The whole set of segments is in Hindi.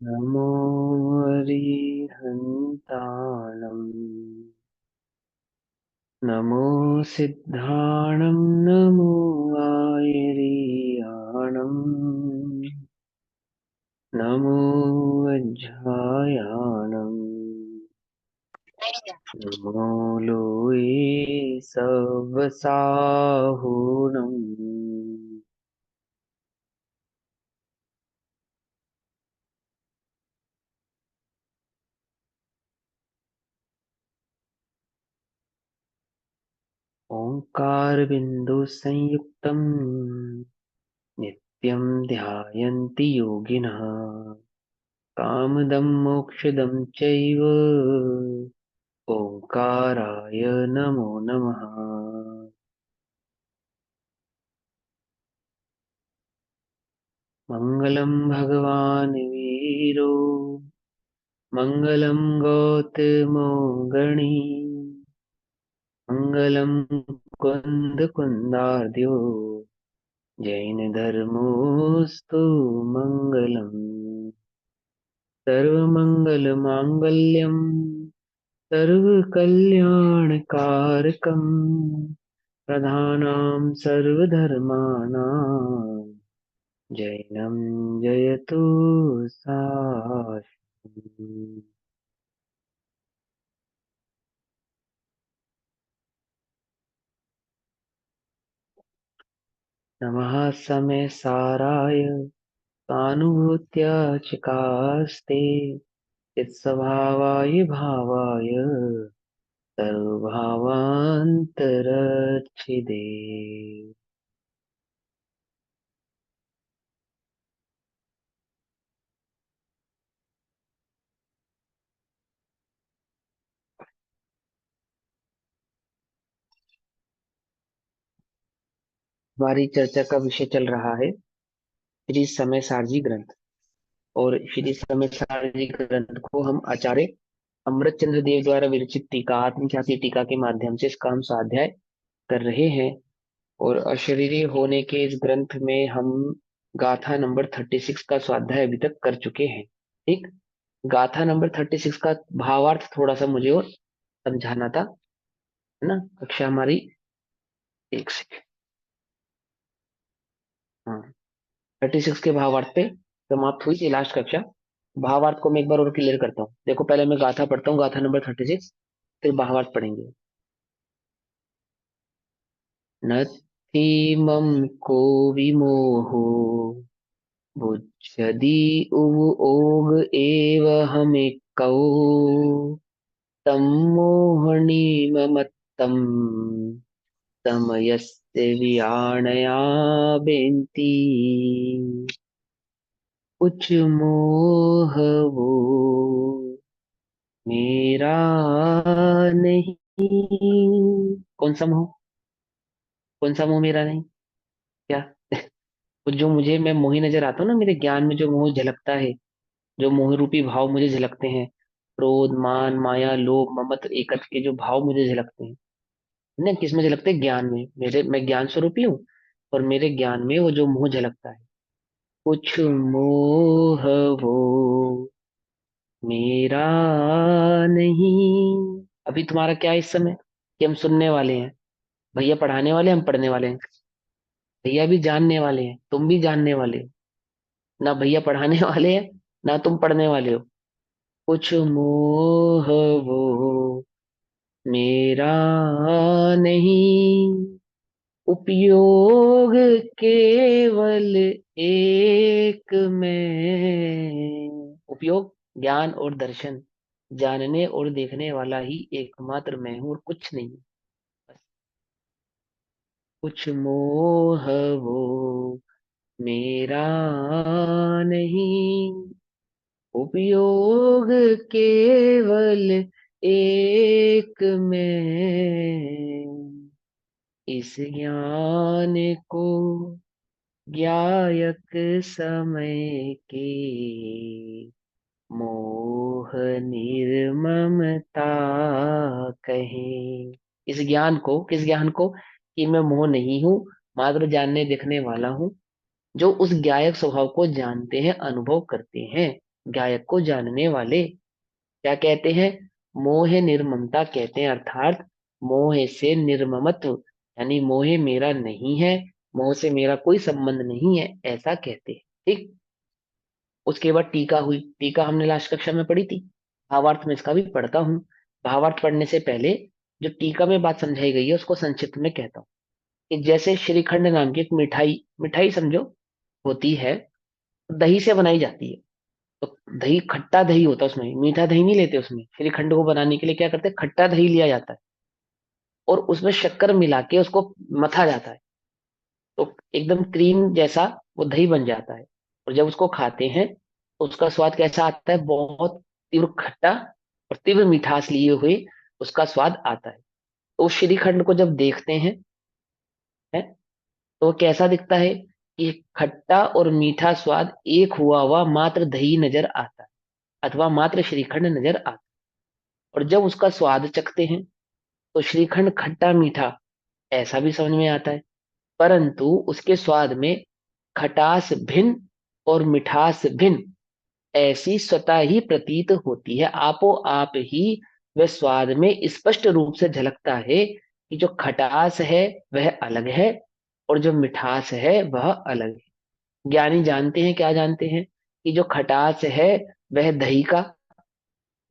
नमो अरिहन्ताणम् नमो सिद्धाणं नमो आयर्याणम् नमो वज्रायाणम् नमो लोये सवसाहुणम् ओंकार बिंदु संयुक्तम् नित्यं ध्यायन्ति योगिनः कामदं मोक्षदं चैव ओंकाराय नमो नमः। मङ्गलं भगवान् वीरो मङ्गलं गौतमो गणी मङ्गलं कुन्दकुन्दार्द्यो जैनधर्मोऽस्तु मङ्गलम्। सर्वमङ्गलमाङ्गल्यं सर्वकल्याणकारकं प्रधानां सर्वधर्माणां जैनं जयतु साश्वतम्। नमः समय साराय सानुभूत्या चिकास्ते चित्स्वभावाय भावाय सर्वभावान्तरच्छिदे। हमारी चर्चा का विषय चल रहा है श्री समय सारजी ग्रंथ। और श्री समय सारजी ग्रंथ को हम आचार्य अमृत चंद्र देव द्वारा विरचित टीका आत्मख्याति टीका के माध्यम से इसका हम स्वाध्याय कर रहे हैं। और अशरीरी होने के इस ग्रंथ में हम गाथा नंबर 36 का स्वाध्याय अभी तक कर चुके हैं। ठीक। गाथा नंबर 36 का भावार्थ थोड़ा सा मुझे और समझाना था, है ना। कक्षा हमारी एक सेकेंड। हाँ, 36 के भावार्थ पे समाप्त हुई थी लास्ट कक्षा। भावार्थ को मैं एक बार और क्लियर करता हूँ। देखो, पहले मैं गाथा पढ़ता हूँ, गाथा नंबर 36, फिर भावार्थ पढ़ेंगे। नत्थि मम को विमोहो बुद्धि उव ओग एव हमिक्कौ सम्मोहनी ममत्तम समयस्य वियाणया बेन्ति कुछ मोह वो मेरा नहीं। कौन सा मोह? कौन सा मोह मेरा नहीं? क्या? वो जो मुझे मैं मोही नजर आता हूँ ना, मेरे ज्ञान में जो मोह झलकता है, जो मोह रूपी भाव मुझे झलकते हैं, क्रोध मान माया लोभ ममत्व एकत्व के जो भाव मुझे झलकते हैं ना, किस में झलकते हैं? ज्ञान में। मेरे मैं ज्ञान स्वरूपी हूँ, और मेरे ज्ञान में वो जो मोह झलकता है, कुछ मोह वो मेरा नहीं। अभी तुम्हारा क्या है इस समय कि हम सुनने वाले हैं, भैया पढ़ाने वाले, हम पढ़ने वाले हैं। भैया भी जानने वाले हैं, तुम भी जानने वाले हो। ना भैया पढ़ाने वाले हैं, ना तुम पढ़ने वाले हो। कुछ मोह वो मेरा नहीं, उपयोग केवल एक में। उपयोग ज्ञान और दर्शन, जानने और देखने वाला ही एकमात्र मैं हूं, और कुछ नहीं। बस कुछ मोह वो मेरा नहीं, उपयोग केवल एक में। इस ज्ञान को ज्ञायक समय के मोह निर्ममता कहें। इस ज्ञान को, किस ज्ञान को? कि मैं मोह नहीं हूं, मात्र जानने देखने वाला हूं। जो उस ज्ञायक स्वभाव को जानते हैं, अनुभव करते हैं, गायक को जानने वाले क्या कहते हैं? मोह निर्ममता कहते हैं, अर्थात मोह से निर्ममत्व, यानी मोह मेरा नहीं है, मोह से मेरा कोई संबंध नहीं है, ऐसा कहते हैं। ठीक। उसके बाद टीका हुई। टीका हमने लास्ट कक्षा में पढ़ी थी। भावार्थ में इसका भी पढ़ता हूँ। भावार्थ पढ़ने से पहले जो टीका में बात समझाई गई है उसको संक्षिप्त में कहता हूँ। कि जैसे श्रीखंड नाम की एक मिठाई, मिठाई समझो, होती है, दही से बनाई जाती है। तो दही, खट्टा दही होता है उसमें, मीठा दही नहीं लेते उसमें। श्रीखंड को बनाने के लिए क्या करते हैं, खट्टा दही लिया जाता है और उसमें शक्कर मिला के उसको मथा जाता है। तो एकदम क्रीम जैसा वो दही बन जाता है। और जब उसको खाते हैं तो उसका स्वाद कैसा आता है? बहुत तीव्र खट्टा और तीव्र मिठास लिए हुए उसका स्वाद आता है। तो उस श्रीखंड को जब देखते हैं, है, तो वो कैसा दिखता है? कि खट्टा और मीठा स्वाद एक हुआ मात्र दही नजर आता है, अथवा मात्र श्रीखंड नजर आता है। और जब उसका स्वाद चखते हैं तो श्रीखंड खट्टा मीठा ऐसा भी समझ में आता है, परंतु उसके स्वाद में खटास भिन्न और मिठास भिन्न ऐसी स्वतः ही प्रतीत होती है। आपो आप ही वह स्वाद में स्पष्ट रूप से झलकता है कि जो खटास है वह अलग है और जो मिठास है वह अलग है। ज्ञानी जानते हैं, क्या जानते हैं? कि जो खटास है वह दही का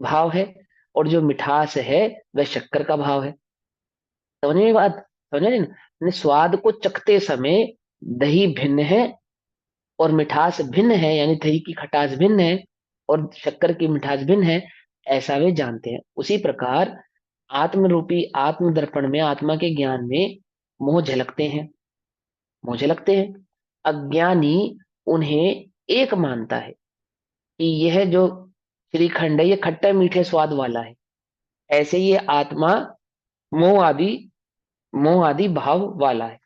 भाव है और जो मिठास है वह शक्कर का भाव है। समझ में बात? समझ रहे ना? यानी स्वाद को चखते समय दही भिन्न है और मिठास भिन्न है, यानी दही की खटास भिन्न है और शक्कर की मिठास भिन्न है, ऐसा वे जानते हैं। उसी प्रकार आत्म रूपी आत्म दर्पण में, आत्मा के ज्ञान में मोह झलकते हैं, मोह झलकते हैं। अज्ञानी उन्हें एक मानता है कि यह जो श्रीखंड है ये खट्टा मीठे स्वाद वाला है, ऐसे ये आत्मा मोह आदि, मोह आदि भाव वाला है।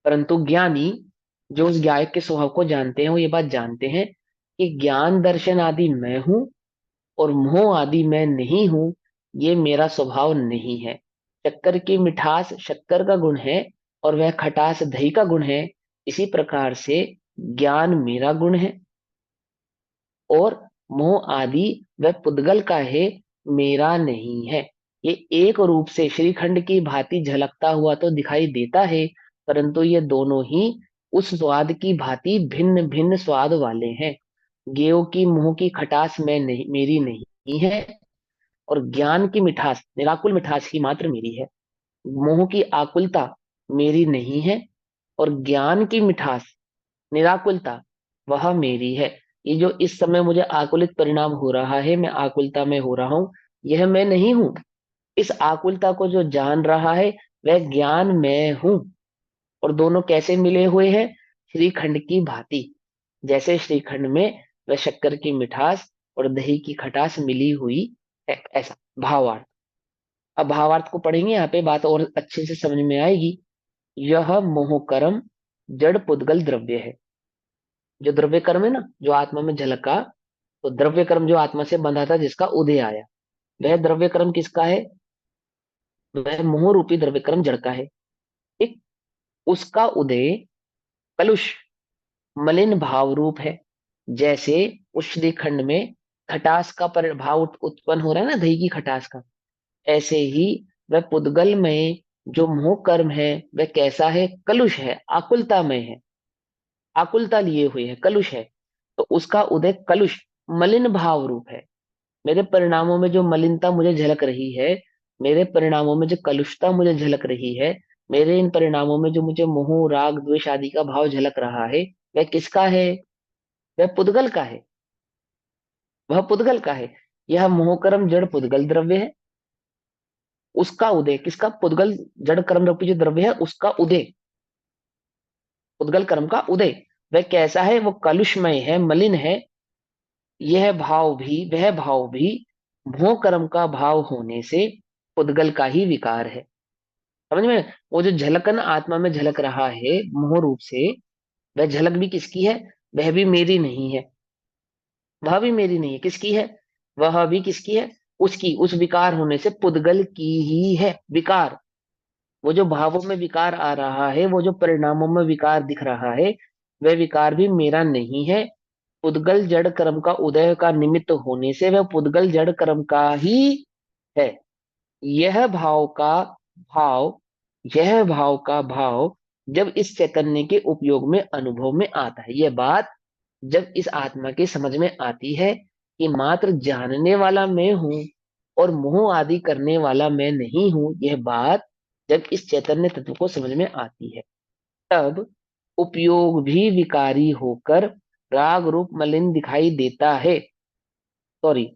परंतु ज्ञानी जो उस गायक के स्वभाव को जानते हैं वो ये बात जानते हैं कि ज्ञान दर्शन आदि मैं हूं और मोह आदि मैं नहीं हूं, ये मेरा स्वभाव नहीं है। शक्कर की मिठास शक्कर का गुण है और वह खटास दही का गुण है। इसी प्रकार से ज्ञान मेरा गुण है और मोह आदि वह पुद्गल का है, मेरा नहीं है। ये एक रूप से श्रीखंड की भांति झलकता हुआ तो दिखाई देता है, परंतु ये दोनों ही उस स्वाद की भांति भिन्न भिन्न स्वाद वाले हैं। गेहूं की मुंह की खटास मैं नहीं, मेरी नहीं है, और ज्ञान की मिठास, निराकुल मिठास ही मात्र मेरी है। मोह की आकुलता मेरी नहीं है और ज्ञान की मिठास, निराकुलता, वह मेरी है। ये जो इस समय मुझे आकुलित परिणाम हो रहा है, मैं आकुलता में हो रहा हूं, यह मैं नहीं हूं। इस आकुलता को जो जान रहा है वह ज्ञान मैं हूं। और दोनों कैसे मिले हुए हैं? श्रीखंड की भांति। जैसे श्रीखंड में वह शक्कर की मिठास और दही की खटास मिली हुई है, ऐसा भावार्थ। अब भावार्थ को पढ़ेंगे, यहाँ पे बात और अच्छे से समझ में आएगी। यह मोहकर्म जड़ पुद्गल द्रव्य है। जो द्रव्य कर्म है ना, जो आत्मा में झलका, तो द्रव्य कर्म जो आत्मा से बंधा था, जिसका उदय आया, वह द्रव्य कर्म किसका है? वह मोह रूपी द्रव्य कर्म जड़ का है। ठीक। उसका उदय कलुष, मलिन भाव रूप है। जैसे उस श्रीखंड में खटास का प्रभाव उत्पन्न हो रहा है ना, दही की खटास का, ऐसे ही वह पुद्गल में जो मोह कर्म है वह कैसा है? कलुष है, आकुलता में है, आकुलता लिए हुए है, कलुष है। तो उसका उदय कलुष, मलिन भाव रूप है। मेरे परिणामों में जो मलिनता मुझे झलक रही है, मेरे परिणामों में जो कलुषता मुझे झलक रही है, मेरे इन परिणामों में जो मुझे मोह राग द्वेष आदि का भाव झलक रहा है, वह किसका है? वह पुद्गल का है, वह पुद्गल का है। यह मोहकर्म जड़ पुद्गल द्रव्य है। उसका उदय किसका? पुद्गल जड़ कर्म रूपी जो द्रव्य है उसका उदय, पुद्गल कर्म का उदय, वह कैसा है? वो कलुषमय है, मलिन है। यह भाव भी, वह भाव भी मोह कर्म का भाव होने से पुद्गल का ही विकार है। समझ में? वो जो झलकन आत्मा में झलक रहा है मोह रूप से, वह झलक भी किसकी है? वह भी मेरी नहीं है, वह भी मेरी नहीं है। किसकी है? वह भी किसकी है? उसकी, उस विकार होने से पुद्गल की ही है विकार। वो जो भावों में विकार आ रहा है, वो जो परिणामों में विकार दिख रहा है, वह विकार भी मेरा नहीं है, पुद्गल जड़ कर्म का उदय का निमित्त होने से वह पुद्गल जड़ कर्म का ही है। यह भाव का भाव यह भाव का भाव जब इस चैतन्य के उपयोग में अनुभव में आता है, यह बात जब इस आत्मा के समझ में आती है कि मात्र जानने वाला मैं हूं और मोह आदि करने वाला मैं नहीं हूं, यह बात जब इस चैतन्य तत्व को समझ में आती है, तब उपयोग भी विकारी होकर राग रूप मलिन दिखाई देता है। सॉरी,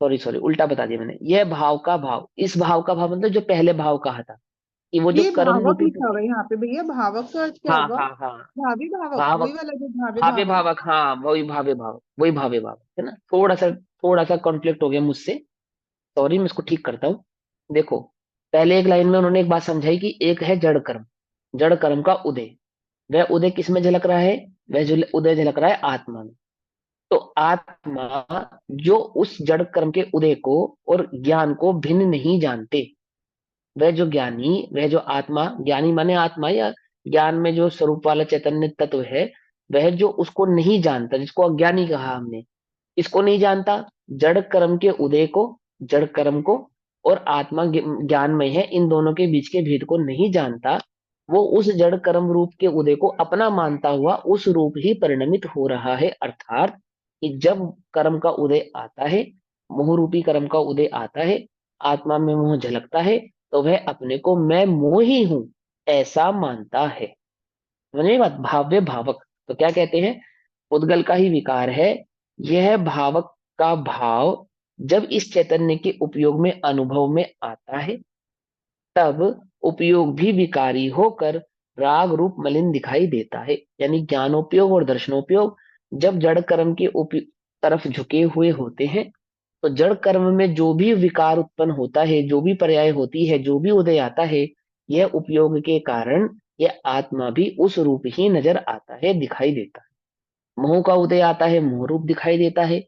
सॉरी उल्टा बता दिया मैंने। यह भाव का भाव, इस भाव का भाव मतलब जो पहले भाव कहा था कि वो जो ये कर्म भावक रूपी लिखा हुआ है यहाँ पे भैया, भावक का अर्थ क्या हाँ होगा? हाँ हाँ, भावी भावक, वही भावक, वाला जो भावे भावे भाव है। भावक, हाँ वही भावे भाव, वही भावे भाव है ना। थोड़ा सा कॉन्फ्लिक्ट हो गया मुझसे, सॉरी, मैं इसको ठीक करता हूँ। देखो, पहले एक लाइन में उन्होंने एक बात समझाई कि एक है जड़ कर्म, जड़ कर्म का उदय। वह उदय किस में झलक रहा है? वह जो उदय झलक रहा है आत्मा में। तो आत्मा जो उस जड़ कर्म के उदय को और ज्ञान को भिन्न नहीं जानते, वह जो ज्ञानी, वह जो आत्मा, ज्ञानी माने आत्मा या ज्ञान में जो स्वरूप वाला चैतन्य तत्व है, वह जो उसको नहीं जानता, जिसको अज्ञानी कहा हमने, इसको नहीं जानता, जड़ कर्म के उदय को, जड़ कर्म को, और आत्मा ज्ञानमय है, इन दोनों के बीच के भेद को नहीं जानता, वो उस जड़ कर्म रूप के उदय को अपना मानता हुआ उस रूप ही परिणमित हो रहा है। अर्थात कि जब कर्म का उदय आता है, मोह रूपी कर्म का उदय आता है, आत्मा में मोह झलकता है, तो वह अपने को मैं मोह ही हूं ऐसा मानता है। समझ में बात? भाव्य भावक तो क्या कहते हैं? उद्गल का ही विकार है। यह भावक का भाव जब इस चैतन्य के उपयोग में अनुभव में आता है, तब उपयोग भी विकारी होकर राग रूप मलिन दिखाई देता है। यानी ज्ञानोपयोग और दर्शनोपयोग जब जड़ कर्म के तरफ झुके हुए होते हैं, तो जड़ कर्म में जो भी विकार उत्पन्न होता है, जो भी पर्याय होती है, जो भी उदय आता है, यह उपयोग के कारण यह आत्मा भी उस रूप ही नजर आता है, दिखाई देता है। मोह का उदय आता है, मोह रूप दिखाई देता है।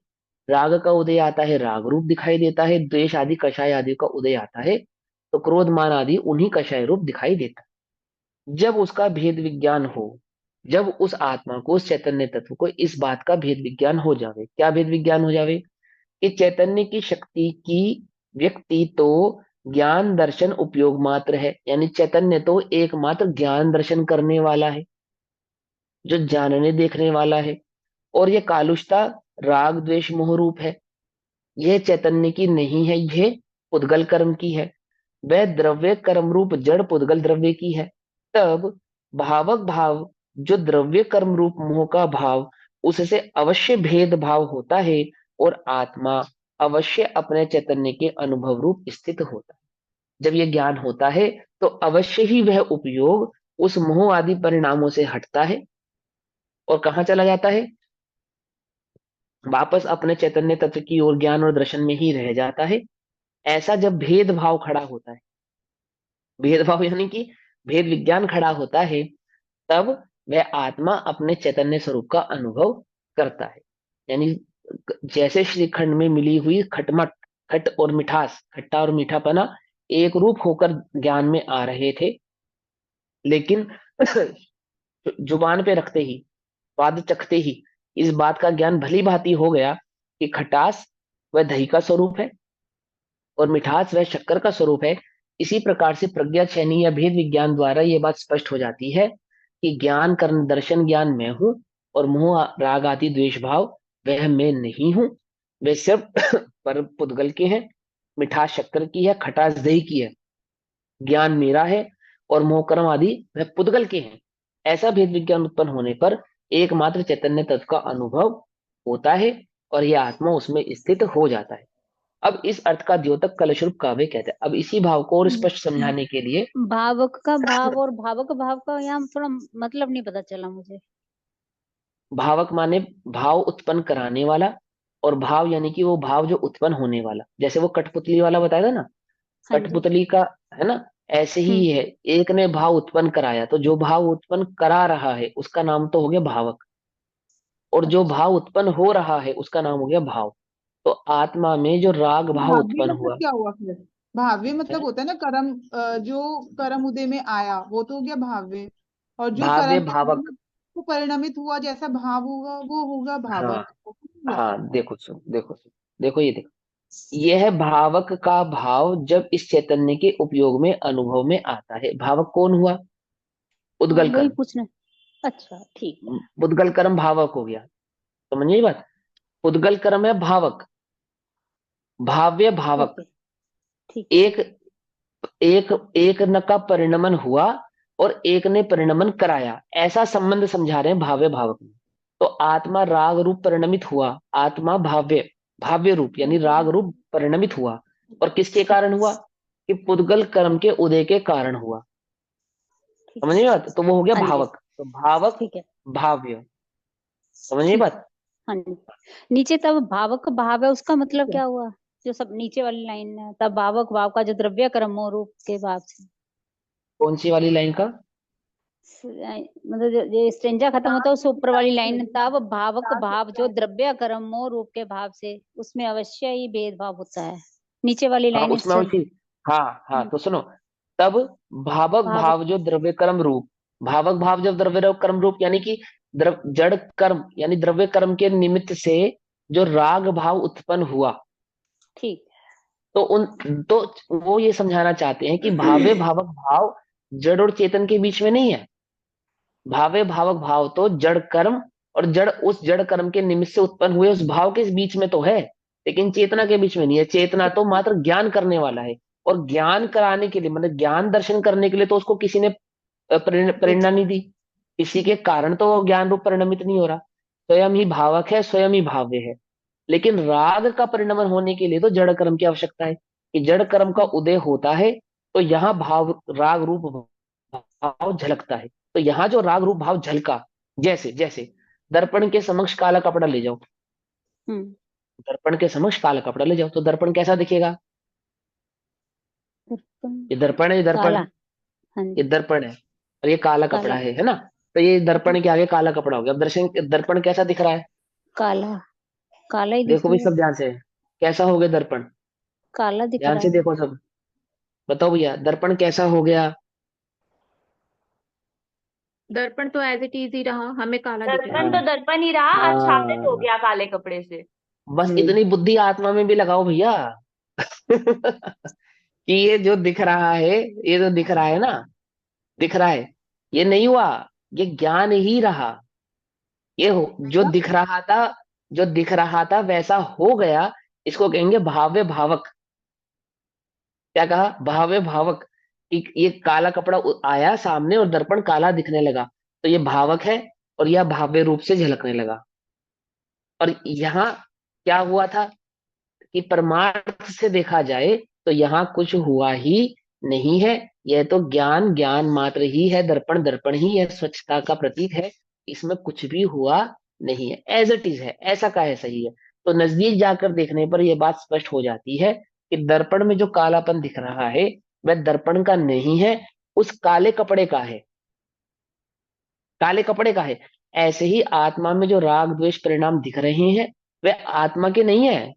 राग का उदय आता है, राग रूप दिखाई देता है। द्वेष आदि कषाय आदि का उदय आता है, तो क्रोध मान आदि उन्हीं कषाय रूप दिखाई देता है। जब उसका भेद विज्ञान हो, जब उस आत्मा को, उस चैतन्य तत्व को इस बात का भेद विज्ञान हो जावे, क्या भेद विज्ञान हो जावे? कि चैतन्य की शक्ति की व्यक्ति तो ज्ञान दर्शन उपयोग मात्र है, यानी चैतन्य तो एकमात्र ज्ञान दर्शन करने वाला है, जो जानने देखने वाला है। और ये कालुषता राग द्वेष मोह रूप है, यह चैतन्य की नहीं है, यह पुद्गल कर्म की है। वह द्रव्य कर्म रूप जड़ पुद्गल द्रव्य की है। तब भावक भाव जो द्रव्य कर्म रूप मोह का भाव, उससे अवश्य भेद भाव होता है, और आत्मा अवश्य अपने चैतन्य के अनुभव रूप स्थित होता है। जब यह ज्ञान होता है, तो अवश्य ही वह उपयोग उस मोह आदि परिणामों से हटता है और कहाँ चला जाता है? वापस अपने चैतन्य तत्व की ओर, ज्ञान और दर्शन में ही रह जाता है। ऐसा जब भेदभाव खड़ा होता है, भेदभाव यानी कि भेद विज्ञान खड़ा होता है, तब वह आत्मा अपने चैतन्य स्वरूप का अनुभव करता है। यानी जैसे श्रीखंड में मिली हुई खटमट, खट और मिठास, खट्टा और मीठापना एक रूप होकर ज्ञान में आ रहे थे, लेकिन जुबान पे रखते ही, स्वाद चखते ही इस बात का ज्ञान भली भांति हो गया कि खटास वह दही का स्वरूप है और मिठास वह शक्कर का स्वरूप है। इसी प्रकार से प्रज्ञा छेनी या भेद विज्ञान द्वारा यह बात स्पष्ट हो जाती है कि ज्ञान कर्म दर्शन ज्ञान मैं हूं, और मोह राग आदि द्वेष भाव वह मैं नहीं हूं। वे सिर्फ पर पुद्गल के हैं। मिठास शक्कर की है, खटास दही की है, ज्ञान मेरा है, और मोह कर्म आदि वह पुद्गल के हैं। ऐसा भेद विज्ञान उत्पन्न होने पर एकमात्र चैतन्य तत्व का अनुभव होता है, और यह आत्मा उसमें स्थित हो जाता है। अब इस अर्थ का द्योतक कलश्रुप काव्य कहते हैं। अब इसी भाव को और स्पष्ट समझाने के लिए भावक का भाव और भावक भाव का यहाँ थोड़ा मतलब नहीं पता चला मुझे। भावक माने भाव उत्पन्न कराने वाला, और भाव यानी कि वो भाव जो उत्पन्न होने वाला। जैसे वो कठपुतली वाला बताया था ना, हाँ जी। कठपुतली का, है ना, ऐसे ही हम्म। है। एक ने भाव उत्पन्न कराया, तो जो भाव उत्पन्न करा रहा है उसका नाम तो हो गया भावक, और जो अच्छा। भाव उत्पन्न हो रहा है उसका नाम हो गया भाव। तो आत्मा में जो राग तो भाव भाव्य उत्पन्न मतलब हुआ क्या हुआ फिर? भाव्य मतलब है, होता है ना कर्म, जो कर्म उदय में आया वो तो हो गया भाव्य। और जो भाव्य कर्म के उदय भावक, में तो परिणमित हुआ, जैसा भाव होगा वो होगा हाँ भावक। हाँ, देखो देखो, ये देखो, यह भावक का भाव जब इस चैतन्य के उपयोग में अनुभव में आता है। भावक कौन हुआ? हाँ उद्गल वही कर्म। पूछना। अच्छा ठीक है। उद्गल कर्म भावक हो गया, समझिए ये बात। उद्गल कर्म है भावक, भाव्य भावक। ओके ठीक है। एक एक एक न का परिणमन हुआ और एक ने परिणमन कराया, ऐसा संबंध समझा रहे हैं भाव्य भावक में। तो आत्मा राग रूप परिणमित हुआ, आत्मा भाव्य भाव्य रूप यानी राग रूप परिणमित हुआ। और किसके ठीक कारण हुआ? कि पुद्गल कर्म के उदय के कारण हुआ। ठीक समझिए बात, तो वो हो गया हाँ जी। भावक। तो भावक ठीक है। भाव्य, समझिए ठीक है। बात। हाँ जी। नीचे तब भावक भाव है, उसका मतलब ठीक है। क्या हुआ? जो सब नीचे वाली लाइन है, तब भावक भाव का जो द्रव्य कर्म हो रूप के भाव से। कौन सी वाली लाइन का? मतलब जो स्टेंजा खत्म होता है उस ऊपर वाली लाइन, तब भावक भाव जो द्रव्य कर्म हो रूप के भाव से, उसमें अवश्य ही भेदभाव होता है। नीचे वाली हाँ लाइन उसमें उसी, हाँ हाँ, हम्म, तो सुनो। तब भावक भावक। भाव जो द्रव्य कर्म रूप, भावक भाव जब द्रव्य कर्म रूप यानी कि जड़ कर्म यानी द्रव्य कर्म के निमित्त से जो राग भाव उत्पन्न हुआ, ठीक। तो तो वो ये समझाना चाहते हैं कि भाव्य भावक भाव जड़ और चेतन के बीच में नहीं है। भाव्य भावक भाव तो जड़ कर्म और जड़, उस जड़ कर्म के निमित्त से उत्पन्न हुए उस भाव के बीच में तो है, लेकिन चेतना के बीच में नहीं है। चेतना तो मात्र ज्ञान करने वाला है। और ज्ञान कराने के लिए, मतलब ज्ञान दर्शन करने के लिए तो उसको किसी ने प्रेरणा नहीं दी। किसी के कारण तो वो ज्ञान रूप परिणमित नहीं हो रहा। स्वयं ही भावक है, स्वयं ही भाव्य है। लेकिन राग का परिणमन होने के लिए तो जड़ कर्म की आवश्यकता है, कि जड़ कर्म का उदय होता है तो यहाँ भाव राग रूप भाव झलकता है। तो यहाँ जो राग रूप भाव झलका, जैसे जैसे दर्पण के समक्ष काला कपड़ा ले जाओ, हम्म। दर्पण के समक्ष काला कपड़ा ले जाओ तो दर्पण कैसा दिखेगा? दर्पण। ये दर्पण है, ये दर्पण काला। है, हाँ ये जी। दर्पण है, और ये काला कपड़ा काला। है ना। तो ये दर्पण के आगे काला कपड़ा हो गया। अब दर्शन दर्पण कैसा दिख रहा है? काला। काला ही दिख देखो रहा भी है। सब ध्यान से, कैसा हो गया दर्पण? काला दिख ध्यान रहा से है। देखो सब, बताओ भैया दर्पण कैसा हो गया? दर्पण तो एज इट इज ही रहा, हमें काला दिख रहा हाँ है। दर्पण तो दर्पण ही रहा, आच्छादित हो हाँ, गया काले कपड़े से। बस इतनी बुद्धि आत्मा में भी लगाओ भैया। कि ये जो दिख रहा है, ये जो दिख रहा है ना, दिख रहा है, ये नहीं हुआ, ये ज्ञान ही रहा। ये हो जो मतलब दिख रहा था, जो दिख रहा था वैसा हो गया। इसको कहेंगे भाव्य भावक। क्या कहा? भाव्य भावक। कि ये काला कपड़ा आया सामने और दर्पण काला दिखने लगा, तो ये भावक है, और यह भाव्य रूप से झलकने लगा। और यहाँ क्या हुआ था? कि परमार्थ से देखा जाए तो यहाँ कुछ हुआ ही नहीं है। यह तो ज्ञान ज्ञान मात्र ही है, दर्पण दर्पण ही है, स्वच्छता का प्रतीक है। इसमें कुछ भी हुआ नहीं है, एज इट इज है, ऐसा का ऐसा ही है। तो नजदीक जाकर देखने पर यह बात स्पष्ट हो जाती है कि दर्पण में जो कालापन दिख रहा है वह दर्पण का नहीं है, उस काले कपड़े का है, काले कपड़े का है। ऐसे ही आत्मा में जो राग द्वेष परिणाम दिख रहे हैं वे आत्मा के नहीं है,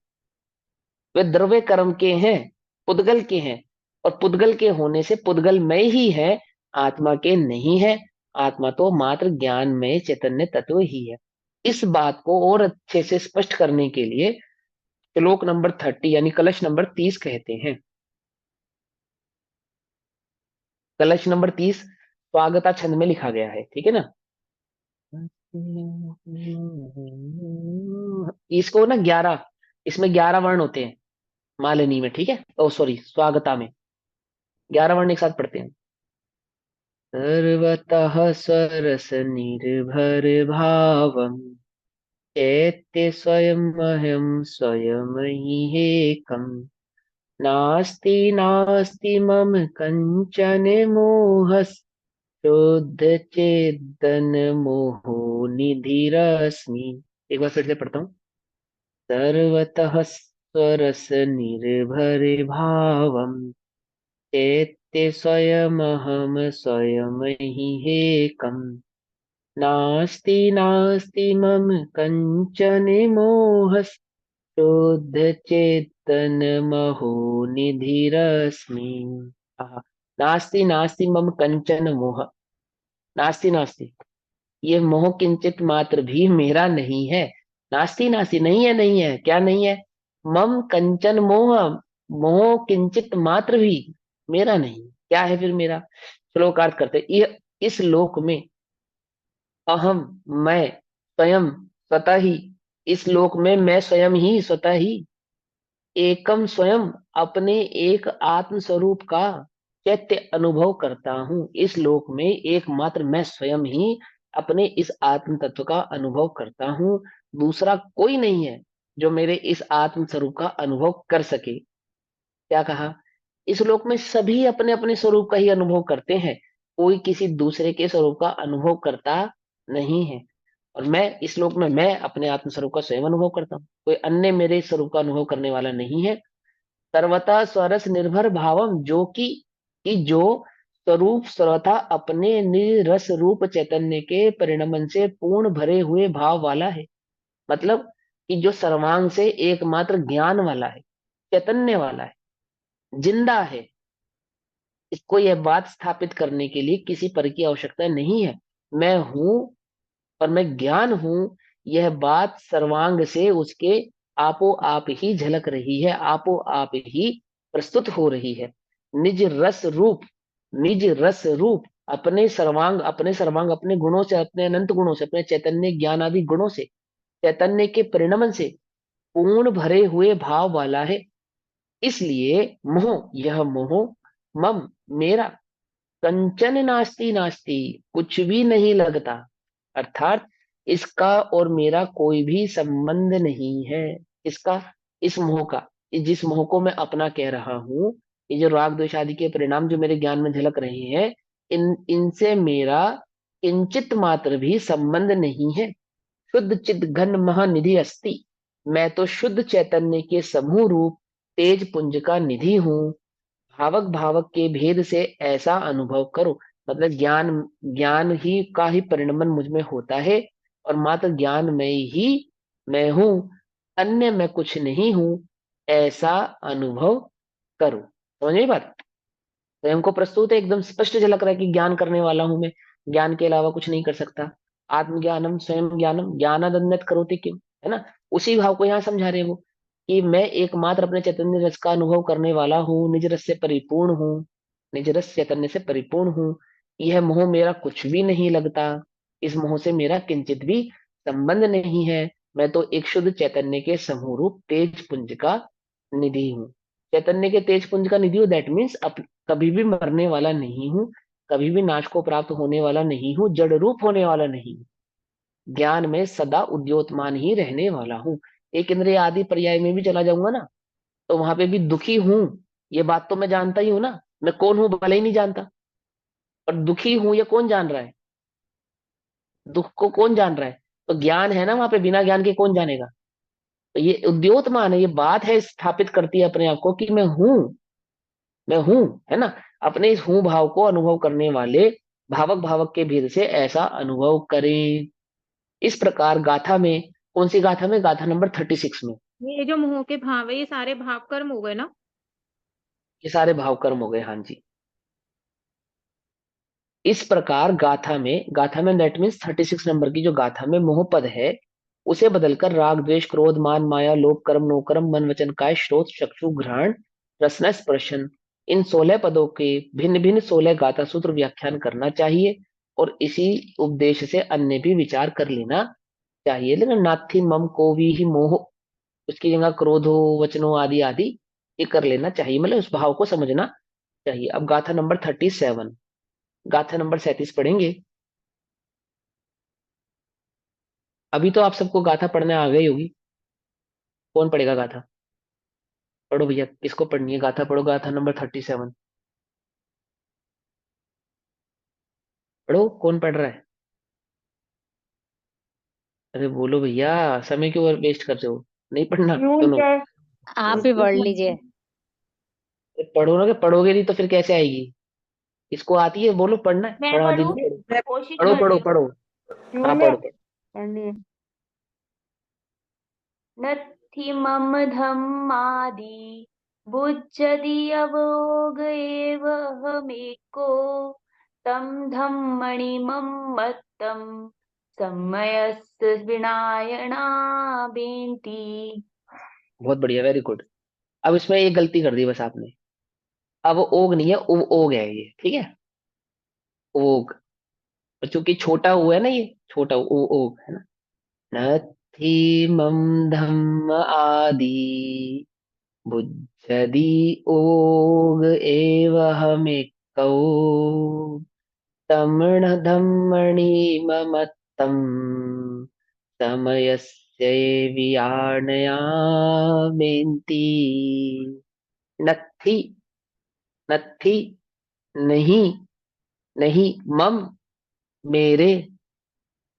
वे द्रव्य कर्म के हैं, पुद्गल के हैं। और पुद्गल के होने से पुद्गल में ही है, आत्मा के नहीं है। आत्मा तो मात्र ज्ञानमय चैतन्य तत्व ही है। इस बात को और अच्छे से स्पष्ट करने के लिए श्लोक नंबर 30 यानी कलश नंबर 30 कहते हैं। कलश नंबर 30 स्वागता छंद में लिखा गया है, ठीक है ना। इसको ना 11, इसमें 11 वर्ण होते हैं मालिनी में, ठीक है, ओ सॉरी स्वागता में 11 वर्ण एक साथ पढ़ते हैं। सर्वतः सरस निर्भर भावम् चैत्य स्वयमहं स्वयमह्येकम् नास्ति नास्ति मम कंचन मोहः चेतन मोहो निधिरस्मि। एक बार फिर से पढ़ता हूँ। सर्वतः सरस निर्भर भावम् चेत्य स्वयमहं स्वयमह्येकम् नास्ति नास्ति मम कंचन मोहः चेतन महो निधिरस्मि। आहा। नास्ति नास्ति मम कंचन मोह, नास्ति नास्ति, ये मोह किंचित मात्र भी मेरा नहीं है। नास्ति नास्ति, नहीं है, नहीं है, क्या नहीं है? मम कंचन मोह, मोह किंचित मात्र भी मेरा नहीं। क्या है फिर मेरा? श्लोकार्थ करते, ये इस लोक में अहम, मैं, स्वयं, स्वतः ही, इस लोक में मैं स्वयं ही, स्वतः ही, एकम स्वयं, अपने एक आत्म स्वरूप का चैत्य अनुभव करता हूँ। इस लोक में एकमात्र मैं स्वयं ही अपने इस आत्म तत्व का अनुभव करता हूँ। दूसरा कोई नहीं है जो मेरे इस आत्म स्वरूप का अनुभव कर सके। क्या कहा? इस लोक में सभी अपने अपने स्वरूप का ही अनुभव करते हैं, कोई किसी दूसरे के स्वरूप का अनुभव करता नहीं है। और मैं इस लोक में मैं अपने आत्म स्वरूप का स्वयं अनुभव करता हूँ, कोई अन्य मेरे स्वरूप का अनुभव करने वाला नहीं है। सर्वथा स्वरस निर्भर भावम, जो कि जो स्वरूप सर्वथा अपने निरस रूप चैतन्य के परिणमन से पूर्ण भरे हुए भाव वाला है। मतलब कि जो सर्वांग से एकमात्र ज्ञान वाला है, चैतन्य वाला है, जिंदा है। इसको यह बात स्थापित करने के लिए किसी पर की आवश्यकता नहीं है। मैं हूं और मैं ज्ञान हूं, यह बात सर्वांग से उसके आपो आप ही झलक रही है, आपो आप ही प्रस्तुत हो रही है। निज रस रूप, निज रस रूप अपने सर्वांग, अपने गुणों से, अपने अनंत गुणों से, अपने चैतन्य ज्ञान आदि गुणों से, चैतन्य के परिणमन से पूर्ण भरे हुए भाव वाला है। इसलिए मोह, यह मोह मम, मेरा, कंचन नास्ति नास्ति, कुछ भी नहीं लगता। अर्थात इसका और मेरा कोई भी संबंध नहीं है। इसका, इस मोह का, जिस मोह को मैं अपना कह रहा हूं, ये जो राग द्वेष आदि के परिणाम जो मेरे ज्ञान में झलक रहे हैं, इनसे मेरा किंचित मात्र भी संबंध नहीं है। शुद्ध चिद घन महानिधि अस्ति, मैं तो शुद्ध चैतन्य के समूह रूप तेज पुंज का निधि हूँ। भावक भावक के भेद से ऐसा अनुभव करो। मतलब ज्ञान, ज्ञान ही का ही परिणमन मुझ में होता है, और मात्र ज्ञान में ही मैं हूं, अन्य मैं कुछ नहीं हूं, ऐसा अनुभव करो। समझ में बात? स्वयं को प्रस्तुत है, एकदम स्पष्ट झलक रहा है कि ज्ञान करने वाला हूं मैं, ज्ञान के अलावा कुछ नहीं कर सकता। आत्मज्ञानम स्वयं ज्ञानम ज्ञानादन्यत करोति किम, है ना? उसी भाव को यहाँ समझा रहे हैं वो, कि मैं एकमात्र अपने चैतन्य रस का अनुभव करने वाला हूँ, निज रस से परिपूर्ण हूँ, निज रस चैतन्य से परिपूर्ण हूँ। यह मोह मेरा कुछ भी नहीं लगता, इस मोह से मेरा किंचित भी संबंध नहीं है। मैं तो एक शुद्ध चैतन्य के समूह रूप तेज पुंज का निधि हूँ। चैतन्य के तेज पुंज का निधि हूँ, दैट मीन्स कभी भी मरने वाला नहीं हूँ, कभी भी नाश को प्राप्त होने वाला नहीं हूँ, जड़ रूप होने वाला नहीं हूँ, ज्ञान में सदा उद्योतमान ही रहने वाला हूँ। एक इंद्रिय आदि पर्याय में भी चला जाऊंगा ना, तो वहां पे भी दुखी हूं, ये बात तो मैं जानता ही हूं ना, मैं कौन हूं भले ही नहीं जानता, पर दुखी हूं ये कौन जान रहा है? दुख को कौन जान रहा है? तो ज्ञान है ना वहां पे, बिना ज्ञान के कौन जानेगा? तो ये उद्योतमान है, ये बात है, स्थापित करती है अपने आप को कि मैं हूं, मैं हूं, है ना? अपने इस हूं भाव को अनुभव करने वाले भावक भावक के भेद से ऐसा अनुभव करें। इस प्रकार गाथा में, कौन सी गाथा में? गाथा नंबर 36 में। ये जो मोह के भाव है ये सारे भाव कर्म हो गए ना। ये सारे भाव कर्म हो गए, हाँ जी। इस प्रकार गाथा में दैट मीन्स 36 नंबर की जो गाथा में मोह पद है, उसे बदलकर राग द्वेष क्रोध मान माया लोभ कर्म नो कर्म मन वचन काय श्रोत चक्षु घ्राण रसना स्पर्शन, इन 16 पदों के भिन्न भिन्न 16 गाथा सूत्र व्याख्यान करना चाहिए, और इसी उपदेश से अन्य भी विचार कर लेना चाहिए। लेकिन नाथी मम को भी ही मोह, उसकी जगह क्रोधो वचनो आदि आदि ये कर लेना चाहिए, मतलब उस भाव को समझना चाहिए। अब गाथा नंबर 37, गाथा नंबर 37 पढ़ेंगे। अभी तो आप सबको गाथा पढ़ने आ गई होगी। कौन पढ़ेगा गाथा? पढ़ो भैया, किसको पढ़नी है गाथा? पढ़ो गाथा नंबर 37, पढ़ो। कौन पढ़ रहा है? अरे बोलो भैया, समय क्यों वेस्ट कर रहे हो? नहीं पढ़ना? सुनो, आप ही पढ़ लीजिए। पढ़ो ना, कि पढ़ोगे नहीं तो फिर कैसे आएगी? इसको आती है, बोलो पढ़ना है, मैं पढ़ा पढ़ूं, दीजिए। कोशिश पढ़ो पढ़ो करती हूँ। पढ़ो, हाँ पढ़ो पढ़ो। नत्थि मम धम्मादि बुध्यति अवोग एव अहमेको तं धम्मणि मम मत्तं समयस्य विनायणा बेंती। बहुत बढ़िया, वेरी गुड। अब इसमें एक गलती कर दी बस आपने। अब ओग नहीं है, ओग है ये, ठीक है। ओग। और चूंकि छोटा ओ है ना, ये छोटा ओग है ना। नथी मम धम्म आदि बुद्धि ओग एव हमेकौ तमण धम्मणि ममत्तम समयस्य वियाणया बेंती। नत्थी, नत्थी, नहीं, नहीं, मम, मेरे,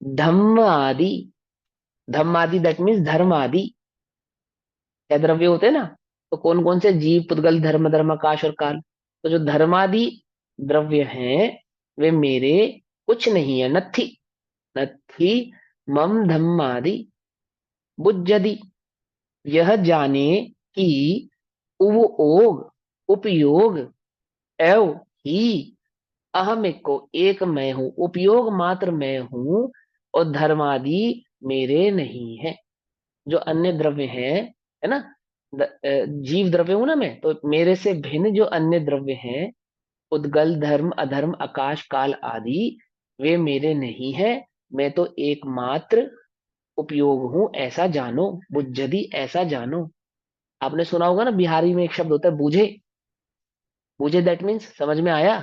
धम्म आदि, धम्म आदि दैट मीन्स धर्म आदि, क्या द्रव्य होते हैं ना। तो कौन कौन से जीव, पुद्गल, धर्म, धर्माकाश और काल। तो जो धर्मादि द्रव्य हैं वे मेरे कुछ नहीं है। नथी, नथी मम धम्मादि बुज्जति, यह जाने कि ओग, उपयोग, एव, ही, अहम एक को, एक मैं हूं, उपयोग मात्र मैं हूं, और धर्मादि मेरे नहीं है। जो अन्य द्रव्य है ना, जीव द्रव्य हूं ना मैं, तो मेरे से भिन्न जो अन्य द्रव्य हैं, उद्गल, धर्म, अधर्म, आकाश, काल आदि, वे मेरे नहीं है। मैं तो एकमात्र उपयोग हूं, ऐसा जानो। बुद्धि, ऐसा जानो। आपने सुना होगा ना, बिहारी में एक शब्द होता है बूझे। बूझे दैट मीन्स समझ में आया,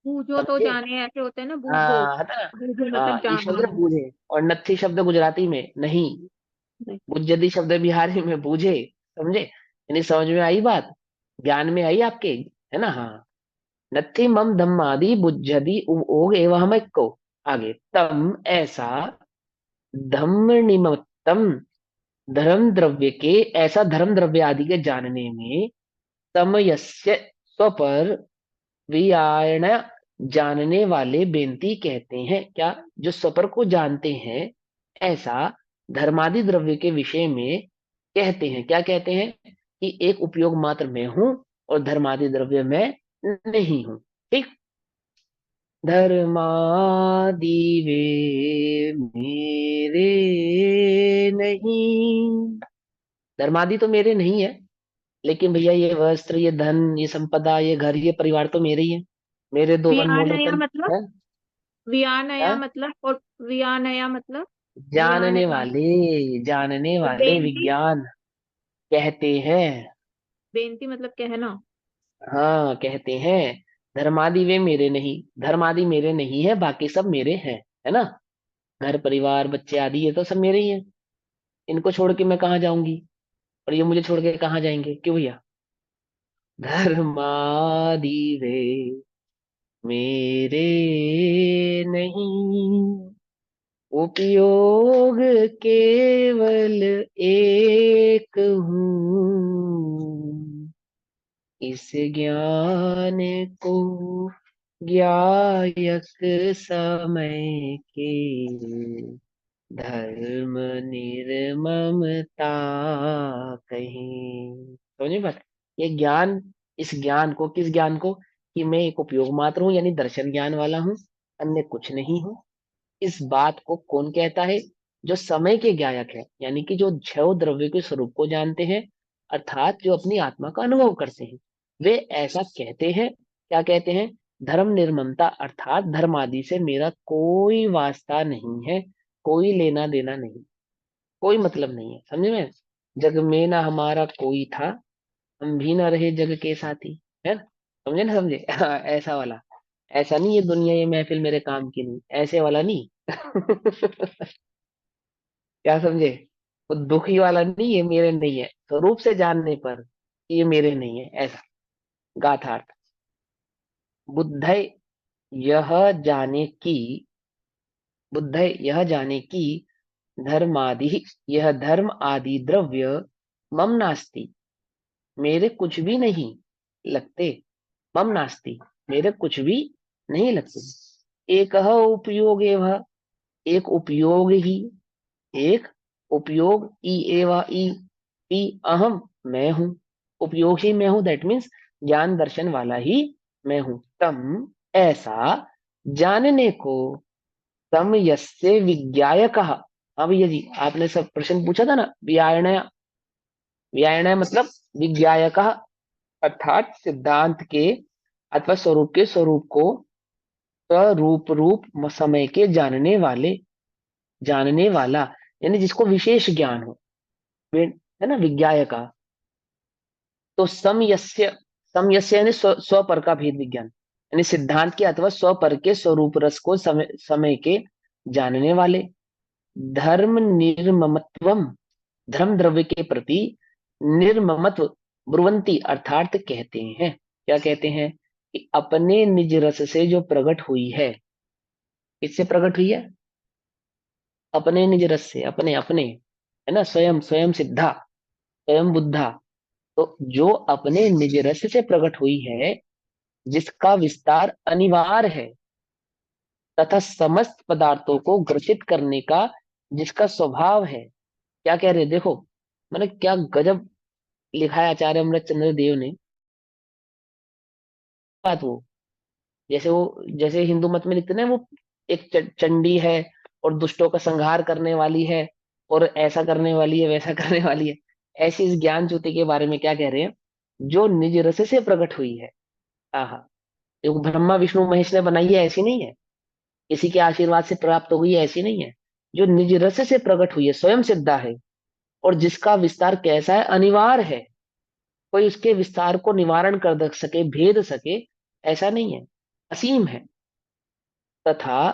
बूझो तो समझे। जाने, ऐसे होते हैं ना, बूझो। हाँ, है ना। बूझो मतलब हाँ, ये शब्द जानो। है बूझे। और नत्थी शब्द गुजराती में नहीं, नहीं। बुज्जति शब्द बिहारी में बूझे। समझे, यानी समझ में आई बात, ज्ञान में आई आपके, है ना। हाँ। नत्थि मम धम्मादि बुज्जति ओग एवं को, आगे तम ऐसा, धम्म निमित्तम, धर्म द्रव्य के, ऐसा धर्म द्रव्य आदि के जानने में, तमयस्य, स्व पर, वियाण, जानने वाले बेनती कहते हैं। क्या, जो स्वपर को जानते हैं, ऐसा धर्मादि द्रव्य के विषय में कहते हैं। क्या कहते हैं, कि एक उपयोग मात्र मैं हूं, और धर्मादि द्रव्य मैं नहीं हूं। ठीक। धर्मादि वे मेरे नहीं, धर्मादि तो मेरे नहीं है, लेकिन भैया ये वस्त्र, ये धन, ये संपदा, ये घर, ये परिवार तो मेरे ही है। मेरे दो अनमोल वियानया रतन मतलब, है। वियानया हाँ? मतलब, और वियानया मतलब, जानने वियानया। वाले, जानने और वाले बेनती, विज्ञान कहते हैं। बेनती मतलब कहना। हाँ, कहते हैं। धर्मादि वे मेरे नहीं, धर्मादि मेरे नहीं है, बाकी सब मेरे हैं, है ना। घर परिवार बच्चे आदि ये तो सब मेरे ही हैं। इनको छोड़ के मैं कहाँ जाऊंगी, और ये मुझे छोड़ के कहाँ जाएंगे, क्यों भैया। धर्मादि वे मेरे नहीं, उपयोग केवल एक हूँ, इस ज्ञान को ज्ञायक समय के, धर्म निर्ममता कहीं। समझे बात। ये ज्ञान, इस ज्ञान को, किस ज्ञान को, कि मैं एक उपयोग मात्र हूं, यानी दर्शन ज्ञान वाला हूं, अन्य कुछ नहीं हूं। इस बात को कौन कहता है, जो समय के ज्ञायक है, यानी कि जो क्षय द्रव्य के स्वरूप को जानते हैं, अर्थात जो अपनी आत्मा का अनुभव करते हैं, वे ऐसा कहते हैं। क्या कहते हैं, धर्म निर्ममता, अर्थात धर्म आदि से मेरा कोई वास्ता नहीं है, कोई लेना देना नहीं, कोई मतलब नहीं है। समझे में। जग में ना हमारा कोई था, हम भी ना रहे जग के साथी, है ना। समझे ना, समझे। ऐसा वाला, ऐसा नहीं ये दुनिया ये महफिल मेरे काम की नहीं, ऐसे वाला नहीं। क्या समझे। वो दुखी वाला नहीं, ये मेरे नहीं है, स्वरूप से जानने पर ये मेरे नहीं है, ऐसा। गाथार्थ। बुद्ध यह जाने की, बुद्ध यह जाने की, धर्मादि, यह धर्म आदि द्रव्य, मम नास्ति, मेरे कुछ भी नहीं लगते। मम नास्ति, मेरे कुछ भी नहीं लगते। एक उपयोग एवं, एक उपयोग ही, एक उपयोग, ई एवा ई, ई अहम, मैं हूं, उपयोग ही मैं हूं, दैट मीन्स ज्ञान दर्शन वाला ही मैं हूं। तम ऐसा जानने को, तम यस्य विज्ञायकः। हाँ भैया जी, आपने सब प्रश्न पूछा था ना, व्यायणय। व्यायणय मतलब विज्ञायकः, अर्थात सिद्धांत के अथवा स्वरूप के स्वरूप को स्वरूप रूप समय के जानने वाले, जानने वाला, यानी जिसको विशेष ज्ञान हो, है ना विज्ञायका। तो समयस्य यानी स्व पर का भेद विज्ञान, यानी सिद्धांत के अथवा स्व पर के स्वरूप रस को समय के जानने वाले। धर्म निर्ममत्वम, धर्म द्रव्य के प्रति निर्ममत्व ब्रुवंती अर्थात कहते हैं। क्या कहते हैं? कि अपने निज रस से जो प्रकट हुई है। किससे प्रकट हुई है? अपने निज रस से, अपने अपने, है ना, स्वयं स्वयं सिद्धा, स्वयं बुद्धा। तो जो अपने निज रस से प्रकट हुई है, जिसका विस्तार अनिवार्य है, तथा समस्त पदार्थों को ग्रसित करने का जिसका स्वभाव है। क्या कह रहे हैं? देखो, मैंने क्या गजब लिखा है आचार्य अमृतचंद्र देव ने। बात वो, जैसे हिंदू मत में लिखते हैं ना, वो एक चंडी है और दुष्टों का संहार करने वाली है और ऐसा करने वाली है, वैसा करने वाली है। ऐसी इस ज्ञान ज्योति के बारे में क्या कह रहे हैं? जो निज रस से प्रकट हुई है। आहा, जो ब्रह्मा विष्णु महेश ने बनाई है ऐसी नहीं है, किसी के आशीर्वाद से प्राप्त हुई है ऐसी नहीं है। जो निज रस से प्रकट हुई है, स्वयं सिद्धा है, और जिसका विस्तार कैसा है? अनिवार्य है। कोई उसके विस्तार को निवारण कर सके, भेद सके, ऐसा नहीं है, असीम है। तथा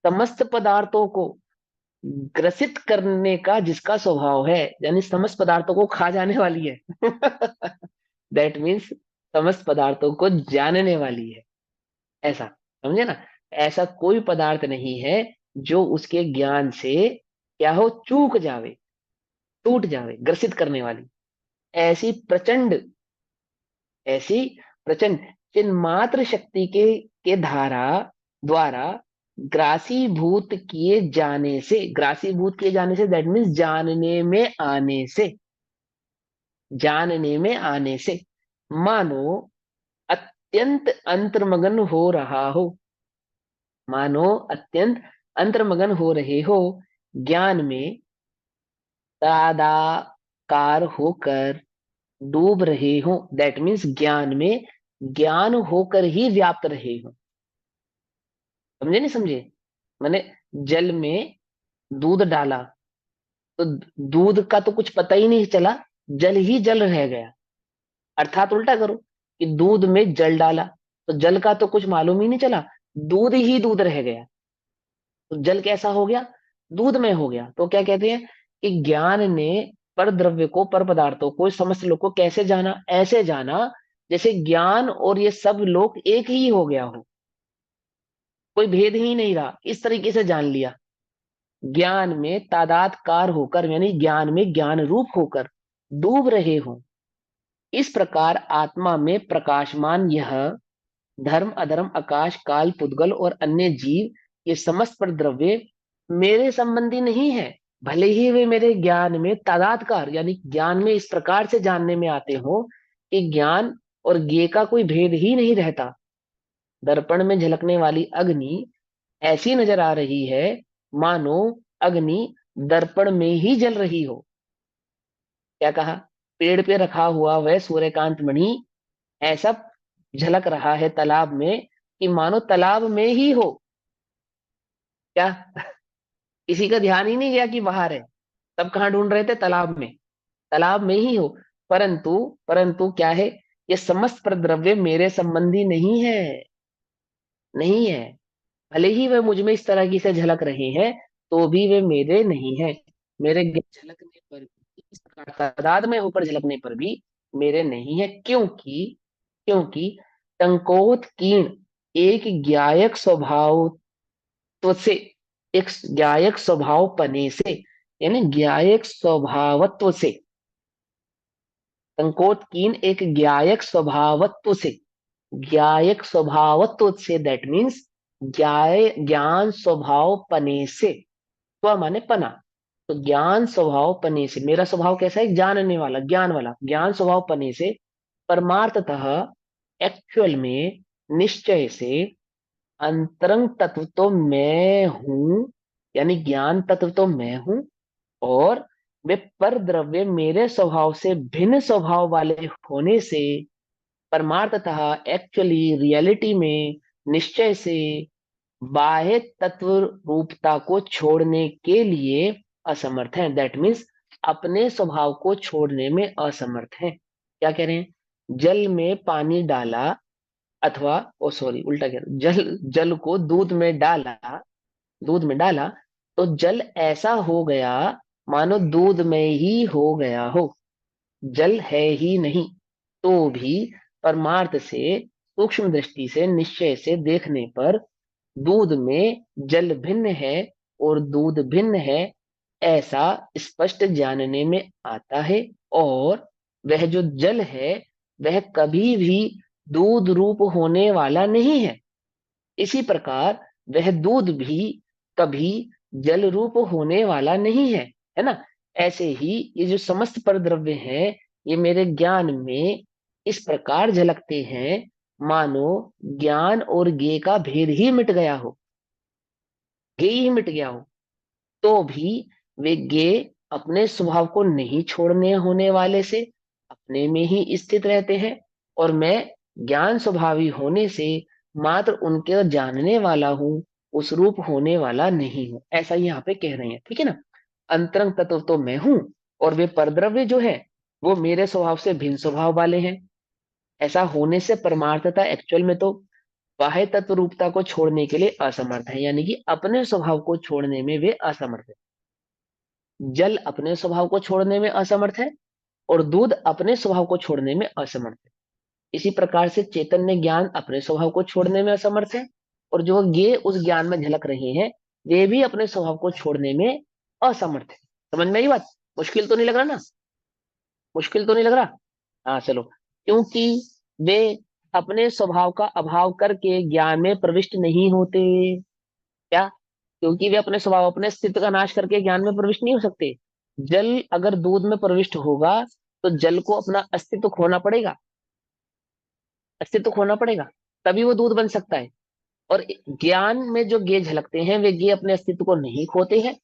समस्त पदार्थों को ग्रसित करने का जिसका स्वभाव है, यानी समस्त पदार्थों को खा जाने वाली है। दैट मीन्स समस्त पदार्थों को जानने वाली है, ऐसा समझे ना। ऐसा कोई पदार्थ नहीं है जो उसके ज्ञान से क्या हो, चूक जावे, टूट जावे। ग्रसित करने वाली ऐसी प्रचंड, ऐसी प्रचंड चिन्मात्र शक्ति के धारा द्वारा ग्रासीभूत किए जाने से, ग्रासीभूत किए जाने से दैट मीन्स जानने में आने से, जानने में आने से, मानो अत्यंत अंतर्मग्न हो रहा हो, मानो अत्यंत अंतर्मग्न हो रहे हो, ज्ञान में तादाकार होकर डूब रहे हो। दैट मीन्स ज्ञान में ज्ञान होकर ही व्याप्त रहे हो। समझे नहीं समझे? मैंने जल में दूध डाला तो दूध का तो कुछ पता ही नहीं चला, जल ही जल रह गया। अर्थात उल्टा करो कि दूध में जल डाला तो जल का तो कुछ मालूम ही नहीं चला, दूध ही दूध रह गया। तो जल कैसा हो गया? दूध में हो गया। तो क्या कहते हैं कि ज्ञान ने पर द्रव्य को, पर पदार्थों को, समस्त लोग को कैसे जाना? ऐसे जाना जैसे ज्ञान और ये सब लोग एक ही हो गया हो, कोई भेद ही नहीं रहा, इस तरीके से जान लिया। ज्ञान में तादात्कार होकर, यानी ज्ञान में ज्ञान रूप होकर डूब रहे हो। इस प्रकार आत्मा में प्रकाशमान यह धर्म अधर्म आकाश काल पुद्गल और अन्य जीव, ये समस्त पर द्रव्य मेरे संबंधी नहीं है, भले ही वे मेरे ज्ञान में तादात्कार, यानी ज्ञान में इस प्रकार से जानने में आते हो कि ज्ञान और ज्ञेय का कोई भेद ही नहीं रहता। दर्पण में झलकने वाली अग्नि ऐसी नजर आ रही है मानो अग्नि दर्पण में ही जल रही हो। क्या कहा? पेड़ पे रखा हुआ वह सूर्यकांत मणि ऐसा झलक रहा है तालाब में कि मानो तालाब में ही हो। क्या किसी का ध्यान ही नहीं गया कि बाहर है, सब कहाँ ढूंढ रहे थे? तालाब में, तालाब में ही हो। परंतु परंतु क्या है? ये समस्त प्रद्रव्य मेरे संबंधी नहीं है, नहीं है। भले ही वे मुझ में इस तरह की से झलक रहे हैं, तो भी वे मेरे नहीं है। मेरे झलकने पर भी, इस प्रकार तादाद में होकर झलकने पर भी मेरे नहीं है। क्योंकि क्योंकि टंकोत कीर्ण एक ज्ञायक स्वभाव से, एक ज्ञायक स्वभाव पने से, यानी ज्ञायक स्वभावत्व से, टंकोत कीन एक ज्ञायक स्वभावत्व से, ज्ञायक स्वभावत्व से दैट मीन्स ज्ञान स्वभाव पने से। स्व माने पना, तो ज्ञान स्वभाव पने से, मेरा स्वभाव कैसा है? जानने वाला, ज्ञान वाला। ज्ञान स्वभाव पने से परमार्थतः, एक्चुअल में, निश्चय से, अंतरंग तत्व तो मैं हूं, यानी ज्ञान तत्व तो मैं हूं, और वे पर द्रव्य मेरे स्वभाव से भिन्न स्वभाव वाले होने से परमार्थतः एक्चुअली रियलिटी में निश्चय से बाह्य तत्व रूपता को छोड़ने के लिए असमर्थ हैं। दैट मीन्स अपने स्वभाव को छोड़ने में असमर्थ हैं। क्या कह रहे हैं? जल में पानी डाला, अथवा ओ सॉरी उल्टा कह रहा हूं। जल जल को दूध में डाला तो जल ऐसा हो गया मानो दूध में ही हो गया हो, जल है ही नहीं। तो भी परमार्थ से, सूक्ष्म दृष्टि से, निश्चय से देखने पर दूध में जल भिन्न है और दूध भिन्न है, ऐसा स्पष्ट जानने में आता है। और वह जो जल है वह कभी भी दूध रूप होने वाला नहीं है। इसी प्रकार वह दूध भी कभी जल रूप होने वाला नहीं है ना? ऐसे ही ये जो समस्त परद्रव्य हैं, ये मेरे ज्ञान में इस प्रकार झलकते हैं मानो ज्ञान और ज्ञेय का भेद ही मिट गया हो, ज्ञेय ही मिट गया हो। तो भी वे ज्ञेय अपने स्वभाव को नहीं छोड़ने होने वाले से अपने में ही स्थित रहते हैं, और मैं ज्ञान स्वभावी होने से मात्र उनके जानने वाला हूं, उस रूप होने वाला नहीं हूं। ऐसा ही यहाँ पे कह रहे हैं, ठीक है ना? अंतरंग तत्व तो मैं हूं, और वे परद्रव्य जो है वो मेरे स्वभाव से भिन्न स्वभाव वाले हैं। ऐसा होने से परमार्थता एक्चुअल में तो बाह्य तत्व रूपता को छोड़ने के लिए असमर्थ है, यानी कि अपने स्वभाव को छोड़ने में वे असमर्थ है। जल अपने स्वभाव को छोड़ने में असमर्थ है और दूध अपने स्वभाव को छोड़ने में असमर्थ है। इसी प्रकार से चैतन्य ज्ञान अपने स्वभाव को छोड़ने में असमर्थ है, और जो ज्ञेय उस ज्ञान में झलक रहे हैं वे भी अपने स्वभाव को छोड़ने में असमर्थ है। समझ में आई बात? मुश्किल तो नहीं लग रहा ना? मुश्किल तो नहीं लग रहा? हाँ चलो। क्योंकि वे अपने स्वभाव का अभाव करके ज्ञान में प्रविष्ट नहीं होते। क्या? क्योंकि वे अपने स्वभाव, अपने अस्तित्व का नाश करके ज्ञान में प्रविष्ट नहीं हो सकते। जल अगर दूध में प्रविष्ट होगा तो जल को अपना अस्तित्व खोना पड़ेगा, अस्तित्व खोना पड़ेगा, तभी वो दूध बन सकता है। और ज्ञान में जो ज्ञेय झलकते हैं वे ज्ञेय अपने अस्तित्व को नहीं खोते हैं,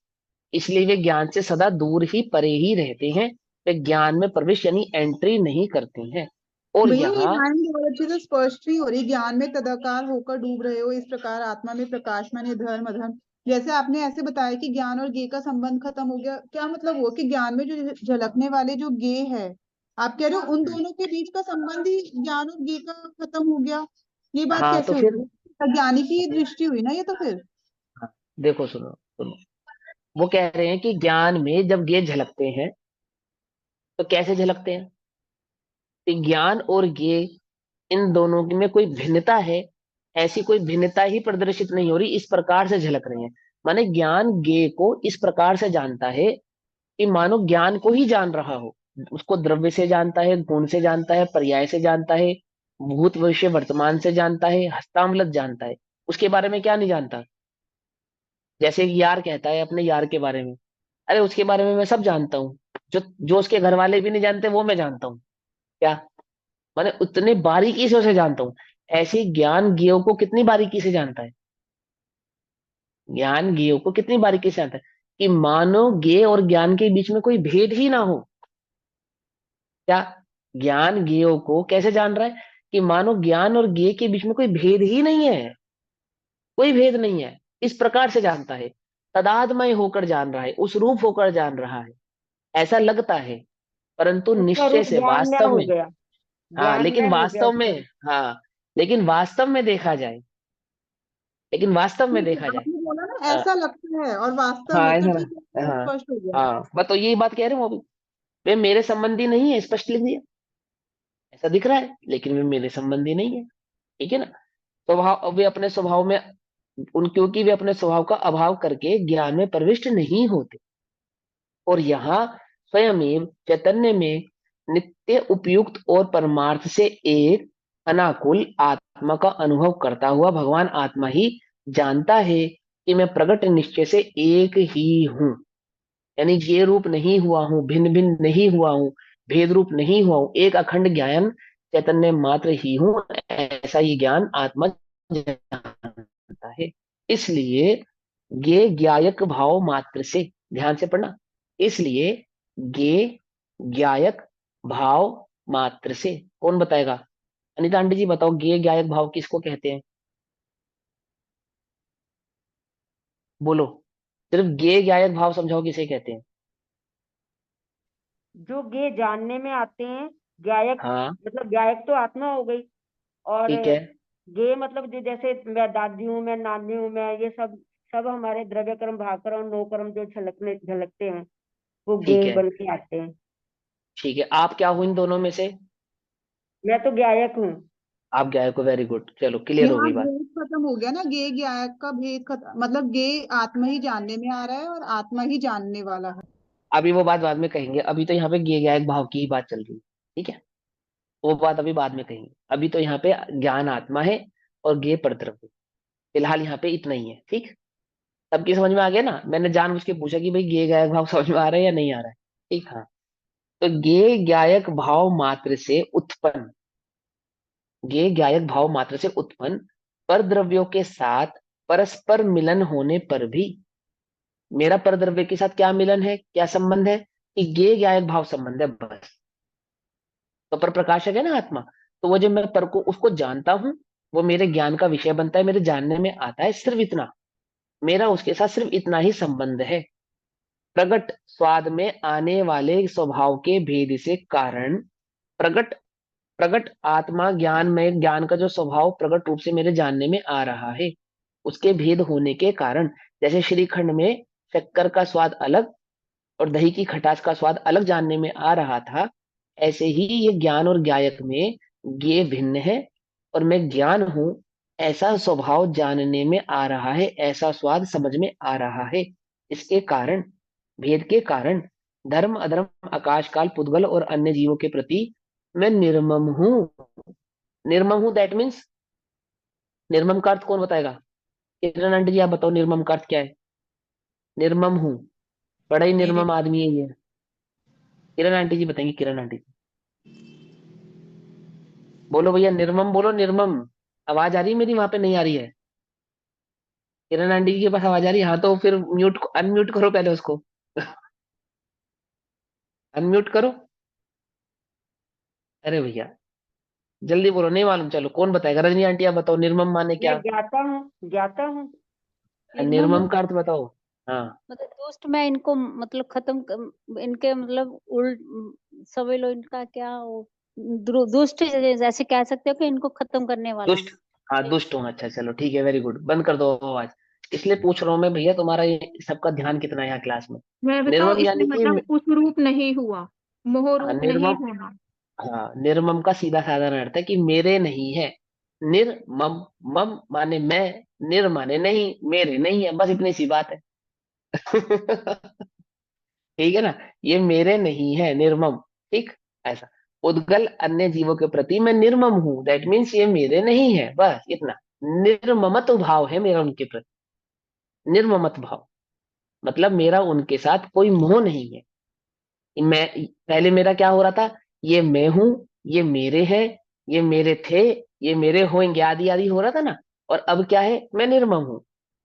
इसलिए वे ज्ञान से सदा दूर ही, परे ही रहते हैं। वे ज्ञान में प्रवेश यानी एंट्री नहीं करते हैं। और भैया ये यहाँ लाइन बहुत अच्छे से स्पष्ट ही हो रही, ज्ञान में तदाकार होकर डूब रहे हो, इस प्रकार आत्मा में प्रकाशमान, ये धर्म अधर्म। जैसे आपने ऐसे बताया कि ज्ञान और ज्ञेय का संबंध खत्म हो गया, क्या मतलब हुआ कि ज्ञान में जो झलकने वाले जो ज्ञेय है, आप कह रहे हो उन दोनों के बीच का संबंध ही ज्ञान और ज्ञेय का खत्म हो गया? ये बात हाँ तो कैसे फिर हुई? अज्ञानी की दृष्टि हुई ना ये तो फिर। हाँ, देखो सुनो सुनो, वो कह रहे हैं कि ज्ञान में जब ज्ञेय झलकते हैं तो कैसे झलकते हैं? कि ज्ञान और ज्ञेय, इन दोनों में कोई भिन्नता है? ऐसी कोई भिन्नता ही प्रदर्शित नहीं हो रही, इस प्रकार से झलक रही है। माने ज्ञान ज्ञेय को इस प्रकार से जानता है कि मानो ज्ञान को ही जान रहा हो। उसको द्रव्य से जानता है, गुण से जानता है, पर्याय से जानता है, भूत भविष्य वर्तमान से जानता है, हस्तामलत जानता है। उसके बारे में क्या नहीं जानता? जैसे एक यार कहता है अपने यार के बारे में, अरे उसके बारे में मैं सब जानता हूँ, जो जो उसके घर वाले भी नहीं जानते वो मैं जानता हूँ। क्या? माने उतने बारीकी से उसे जानता हूँ। ऐसे ही ज्ञान ज्ञेयों को कितनी बारीकी से जानता है, ज्ञान ज्ञेयों को कितनी बारीकी से जानता है कि मानो ज्ञेय और ज्ञान के बीच में कोई भेद ही ना हो। क्या? ज्ञान ज्ञेयों को कैसे जान रहा है कि मानो ज्ञान और ज्ञेय के बीच में कोई भेद ही नहीं है, कोई भेद नहीं है, इस प्रकार से जानता है। तदात्मय होकर जान रहा है, उस रूप होकर जान रहा है, ऐसा लगता है, परंतु उसका निश्चय रूप से ज्ञानमय वास्तव हो में, गया, हाँ लेकिन ज्ञानमय हो गया वास्तव में, उसका रूप। हाँ लेकिन वास्तव में देखा जाए, लेकिन वास्तव में ठीक है, देखा जाए, आपने बोला ना अ, ऐसा लगता है और वास्तव हाँ में, तो ऐसा ठीक है, हाँ स्पष्ट हो गया। हाँ, बस तो यही बात कह रहे हो अभी। वे मेरे संबंधी नहीं है, स्पष्ट लिख दिया। ऐसा दिख रहा है लेकिन वे मेरे संबंधी नहीं है, ठीक है ना? स्वभाव, वे अपने स्वभाव में, उन क्योंकि वे अपने स्वभाव का अभाव करके ज्ञान में प्रविष्ट नहीं होते। और यहाँ स्वयं चैतन्य में नित्य उपयुक्त और परमार्थ से एक अनाकुल आत्मा का अनुभव करता हुआ भगवान आत्मा ही जानता है कि मैं प्रगट निश्चय से एक ही हूँ, यानी ये रूप नहीं हुआ हूँ, भिन्न भिन्न नहीं हुआ हूँ, भेद रूप नहीं हुआ हूँ, एक अखंड ज्ञान चैतन्य मात्र ही हूँ। ऐसा ही ज्ञान आत्मा जानता है। इसलिए गे ज्ञायक भाव मात्र से, ध्यान से पढ़ना, इसलिए गे ज्ञायक भाव मात्र से। कौन बताएगा? अनिता आंटी जी बताओ, गे ज्ञायक भाव किसको कहते हैं? बोलो, सिर्फ गे ज्ञायक भाव समझाओ किसे कहते हैं। जो गे जानने में आते हैं, गायक हाँ मतलब गायक तो आत्मा हो गई, और ठीक है, गे मतलब जो जैसे मैं दादी हूँ, मैं नानी हूँ, मैं ये सब सब हमारे द्रव्य कर्म भाव कर्म नौ कर्म जो झलकते हैं, वो गे ठीक है, बन के आते हैं। ठीक है। आप क्या हो इन दोनों में से? मैं तो गायक हूँ। आप गायक हो, वेरी गुड, चलो क्लियर हो यहाँ गई बात। भेद खत्म हो गया ना, गे गायक का भेद खत्म, मतलब गे आत्मा ही जानने में आ रहा है और आत्मा ही जानने वाला है। अभी वो बात बाद में कहेंगे, अभी तो यहाँ पे गे गायक भाव की ही बात चल रही है, ठीक है? वो बात अभी बाद में कहेंगे, अभी तो यहाँ पे ज्ञान आत्मा है और गे परद्रव्य। फिलहाल यहाँ पे इतना ही है, ठीक? सबकी समझ में आ गया ना? मैंने जानबूझ के पूछा कि भाई गे गायक भाव समझ में आ रहा है या नहीं आ रहा है, ठीक? हाँ। तो गे गायक भाव मात्र से उत्पन्न, गे गायक भाव मात्र से उत्पन्न परद्रव्यों के साथ परस्पर मिलन होने पर भी, मेरा परद्रव्य के साथ क्या मिलन है, क्या संबंध है? कि गे गायक भाव संबंध है, बस। तो पर प्रकाशक है ना आत्मा, तो वो जब मैं पर को उसको जानता हूं, वो मेरे ज्ञान का विषय बनता है, मेरे जानने में आता है, सिर्फ इतना। मेरा उसके साथ सिर्फ इतना ही संबंध है। प्रगट स्वाद में आने वाले स्वभाव के भेद से कारण, प्रगट प्रगट आत्मा ज्ञान में, ज्ञान का जो स्वभाव प्रगट रूप से मेरे जानने में आ रहा है, उसके भेद होने के कारण, जैसे श्रीखंड में शक्कर का स्वाद अलग और दही की खटास का स्वाद अलग जानने में आ रहा था, ऐसे ही ये ज्ञान और ज्ञायक में ये भिन्न है, और मैं ज्ञान हूं ऐसा स्वभाव जानने में आ रहा है, ऐसा स्वाद समझ में आ रहा है। इसके कारण, भेद के कारण, धर्म अधर्म आकाश काल पुद्गल और अन्य जीवों के प्रति मैं निर्मम हूं। निर्मम हूं दैट मीन्स, निर्मम का अर्थ कौन बताएगा? किरण आंटी जी आप बताओ, निर्मम का अर्थ क्या है? निर्मम हूं, बड़ा ही निर्मम आदमी है ये। किरण आंटी जी बताएंगी, किरण आंटी जी बोलो भैया, निर्मम बोलो, निर्मम। आवाज आ रही है मेरी वहां पे? नहीं आ रही है? किरण आंटी जी के पास आवाज आ रही है? हाँ तो फिर म्यूट, अनम्यूट करो पहले उसको। अनम्यूट करो। अरे भैया जल्दी बोलो, नहीं मालूम, चलो कौन बताएगा? रजनी आंटी आप बताओ, निर्मम माने मैं क्या? ज्ञाता हूँ, ज्ञाता हूँ। निर्मम निर्मम का अर्थ बताओ। हाँ मतलब दुष्ट, मैं इनको मतलब इनके मतलब सभी लोग इनका क्या वो दुष्ट जैसे कह सकते हो कि इनको खत्म करने वाला दुष्ट, हूँ। हाँ दुष्ट हूँ, अच्छा चलो ठीक है, वेरी गुड, बंद कर दो आवाज। इसलिए पूछ रहा हूँ मैं भैया, तुम्हारा ये सबका ध्यान कितना है यहाँ क्लास में? मैं बताऊं, निर्मम इसमें यानी कि, मतलब उस रूप नहीं हुआ, मोह हाँ रूप नहीं निर्मम, होना। हाँ निर्मम का सीधा साधारण अर्थ है कि मेरे नहीं है। निर्मम, मम माने मैं, निर माने नहीं, मेरे नहीं है, बस इतनी सी बात है। ठीक है ना? ये मेरे नहीं है, निर्मम, ठीक? ऐसा। उद्गल अन्य जीवों के प्रति मैं निर्मम हूं, दैट मीन्स ये मेरे नहीं है, बस इतना। निर्ममत भाव है मेरा उनके प्रति, निर्ममत भाव, मतलब मेरा उनके साथ कोई मोह नहीं है। मैं, पहले मेरा क्या हो रहा था? ये मैं हूं, ये मेरे हैं, ये मेरे थे, ये मेरे होंगे, आदि आदि हो रहा था ना। और अब क्या है? मैं निर्मम हूं,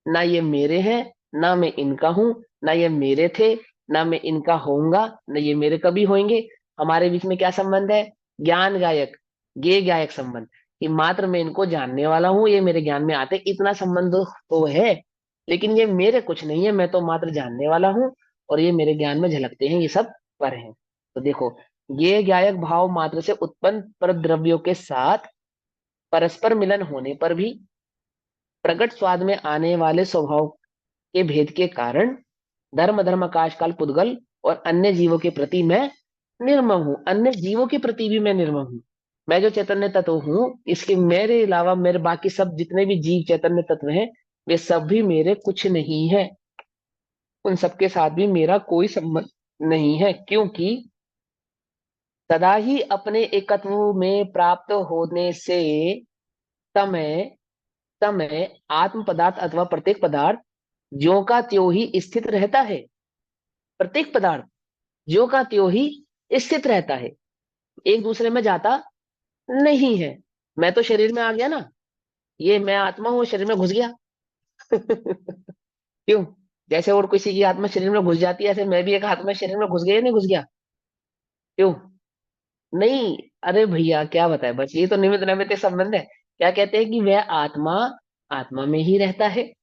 ना ये मेरे हैं, ना मैं इनका हूं, ना ये मेरे थे, ना मैं इनका होऊंगा, ना ये मेरे कभी होंगे। हमारे बीच में क्या संबंध है? ज्ञान गायक, गे गायक संबंध, कि मात्र मैं इनको जानने वाला हूं, ये मेरे ज्ञान में आते, इतना संबंध तो है। लेकिन ये मेरे कुछ नहीं है, मैं तो मात्र जानने वाला हूं, और ये मेरे ज्ञान में झलकते हैं, ये सब पर हैं। तो देखो, ये गायक भाव मात्र से उत्पन्न पर द्रव्यों के साथ परस्पर मिलन होने पर भी, प्रकट स्वाद में आने वाले स्वभाव के भेद के कारण, धर्म धर्म आकाश काल पुद्गल और अन्य जीवों के प्रति मैं निर्मम हूं, अन्य जीवों के प्रति भी मैं निर्मम हूं। मैं जो चैतन्य तत्व हूं, इसके मेरे अलावा मेरे बाकी सब जितने भी जीव चैतन्य तत्व हैं, वे सब भी मेरे कुछ नहीं है। उन सबके साथ भी मेरा कोई संबंध नहीं है, क्योंकि सदा ही अपने एकत्व में प्राप्त होने से समय समय आत्म पदार्थ अथवा प्रत्येक पदार्थ ज्यों का त्यों ही स्थित रहता है। प्रत्येक पदार्थ ज्यों का त्यों ही स्थित रहता है, एक दूसरे में जाता नहीं है। मैं तो शरीर में आ गया ना, ये मैं आत्मा हूं, शरीर में घुस गया, क्यों? जैसे और किसी की आत्मा शरीर में घुस जाती है, ऐसे मैं भी एक आत्मा शरीर में घुस गया या नहीं घुस गया? क्यों? नहीं। अरे भैया क्या बताए, बस ये तो निमित्त नैमित्तिक संबंध है। क्या कहते हैं कि वह आत्मा आत्मा में ही रहता है,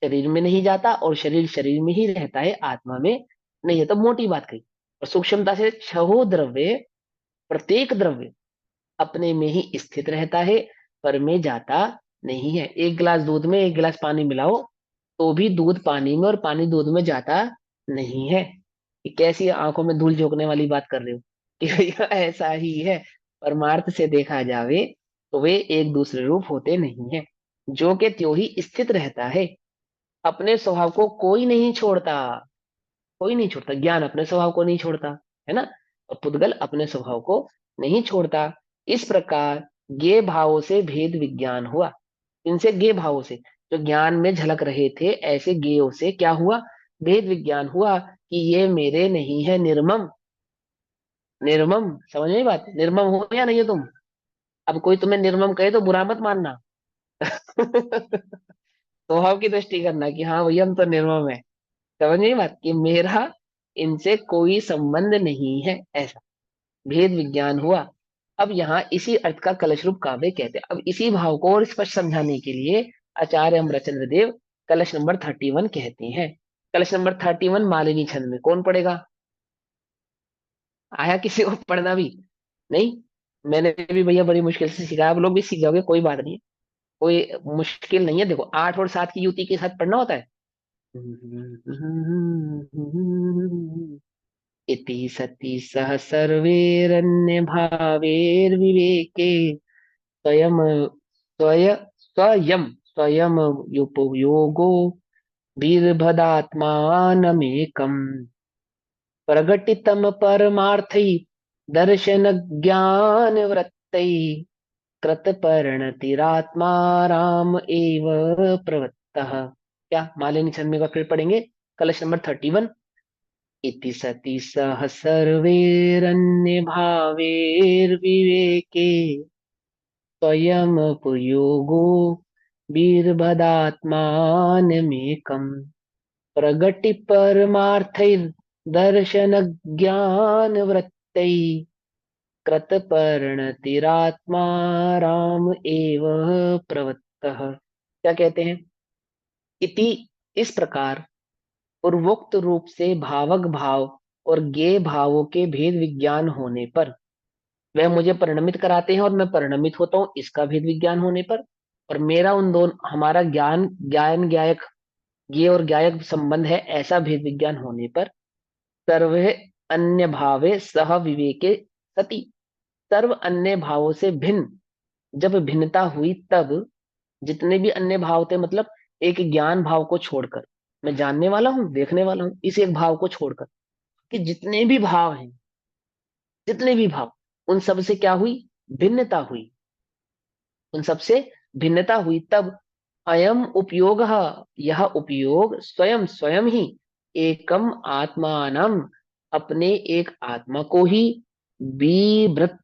शरीर में नहीं जाता, और शरीर शरीर में ही रहता है, आत्मा में नहीं है। तो मोटी बात कही। और सूक्ष्मता से छहो द्रव्य, प्रत्येक द्रव्य अपने में ही स्थित रहता है, पर में जाता नहीं है। एक गिलास दूध में एक गिलास पानी मिलाओ तो भी दूध पानी में और पानी दूध में जाता नहीं है। ये कैसी आंखों में धूल झोंकने वाली बात कर रहे हो कि भैया ऐसा ही है। परमार्थ से देखा जावे तो वे एक दूसरे रूप होते नहीं है, जो कि त्यों ही स्थित रहता है। अपने स्वभाव को कोई नहीं छोड़ता, कोई नहीं छोड़ता। ज्ञान अपने स्वभाव को नहीं छोड़ता, है ना? और पुद्गल अपने स्वभाव को नहीं छोड़ता। इस प्रकार ज्ञेय भावों से भेद विज्ञान हुआ। इनसे ज्ञेय भावों से, जो ज्ञान में झलक रहे थे, ऐसे ज्ञेयों से क्या हुआ? भेद विज्ञान हुआ कि ये मेरे नहीं है, निर्मम। निर्मम, समझ में बात? निर्मम हो या नहीं हो तुम? अब कोई तुम्हें निर्मम कहे तो बुरा मत मानना। स्वभाव की दृष्टि करना कि हाँ भैया हम तो निर्मम है। समझ में बात कि मेरा इनसे कोई संबंध नहीं है, ऐसा भेद विज्ञान हुआ। अब यहाँ इसी अर्थ का कलश रूप काव्य कहते हैं। अब इसी भाव को और स्पष्ट समझाने के लिए आचार्य अमरचंद्र देव कलश नंबर 31 कहते हैं। कलश नंबर 31 मालिनी छंद में कौन पढ़ेगा? आया किसी को पढ़ना भी? नहीं। मैंने भी भैया बड़ी मुश्किल से सीखा, आप लोग भी सीख जाओगे, कोई बात नहीं। कोई मुश्किल नहीं है। देखो 8 और 7 की युति के साथ पढ़ना होता है। इति सति सह सर्वैरन्य भावैर्विवेके स्वयं स्वयं उपयोगो वीरभदात्मानमेकम् प्रगटितम परमार्थै दर्शन ज्ञान वृत्तै कृत परिणतिरात्मा राम एव प्रवृत्तः। क्या मालिनी छंद में फिर पढ़ेंगे? कलश नंबर 31। इति सति सह सर्वैरन्य भावैर्विवेके स्वयमुपयोगो वीरभदात्मानमेकम् प्रगटि परमार्थैर्दर्शन ज्ञान वृत्तै कृत परिणतिरात्मा राम एव प्रवृत्तः। क्या कहते हैं? इति, इस प्रकार, पूर्वोक्त रूप से भावक भाव और ज्ञेय भावों के भेद विज्ञान होने पर वह मुझे परिणमित कराते हैं और मैं परिणमित होता हूं, इसका भेद विज्ञान होने पर, और मेरा उन दोनों, हमारा ज्ञान ज्ञान ज्ञायक, ज्ञेय और ज्ञायक संबंध है, ऐसा भेद विज्ञान होने पर सर्व अन्य भावे सह विवेके सति, सर्व अन्य भावों से भिन्न जब भिन्नता हुई, तब जितने भी अन्य भाव थे, मतलब एक ज्ञान भाव को छोड़कर, मैं जानने वाला हूं, देखने वाला हूं, इस एक भाव को छोड़कर, कि जितने भी भाव हैं, जितने भी भाव, उन सब से क्या हुई? भिन्नता हुई। उन सब से भिन्नता हुई, तब अयम उपयोग, यह उपयोग स्वयं स्वयं ही एकम आत्मानम, अपने एक आत्मा को ही विवृत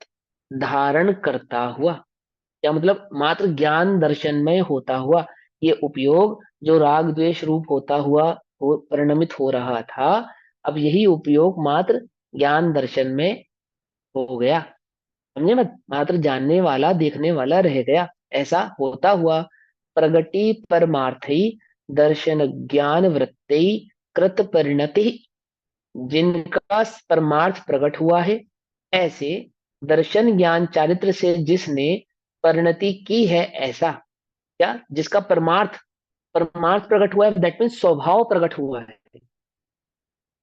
धारण करता हुआ। क्या मतलब? मात्र ज्ञान दर्शन में होता हुआ ये उपयोग, जो राग द्वेष रूप होता हुआ परिणमित हो रहा था, अब यही उपयोग मात्र ज्ञान दर्शन में हो गया। समझे मत? मात्र जानने वाला देखने वाला रह गया। ऐसा होता हुआ प्रगति परमार्थी दर्शन ज्ञान वृत्ति कृत परिणति, जिनका परमार्थ प्रकट हुआ है, ऐसे दर्शन ज्ञान चारित्र से जिसने परिणति की है, ऐसा क्या? जिसका परमार्थ परमार्थ प्रकट हुआ है, दैट मीन स्वभाव प्रकट हुआ है।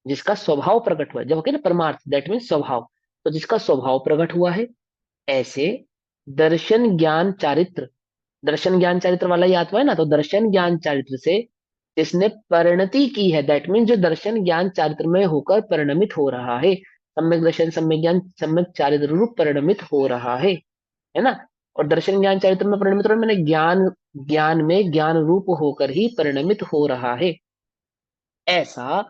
जिसका स्वभाव प्रकट हुआ है, जब होता है ना परमार्थ, दैट मीन स्वभाव, तो जिसका स्वभाव प्रकट हुआ है, ऐसे दर्शन ज्ञान चारित्र, दर्शन ज्ञान चारित्र वाला ही आत्मा है ना, तो दर्शन ज्ञान चारित्र से जिसने परिणति की है, दैट मीन जो दर्शन ज्ञान चारित्र में होकर परिणमित हो रहा है, सम्यक दर्शन सम्यक ज्ञान सम्यक चारित्र रूप परिणमित हो रहा है ना? और दर्शन ज्ञान चारित्र में परिणमित हो रहा है, मैंने ज्ञान, ज्ञान में ज्ञान रूप होकर ही परिणमित हो रहा है। ऐसा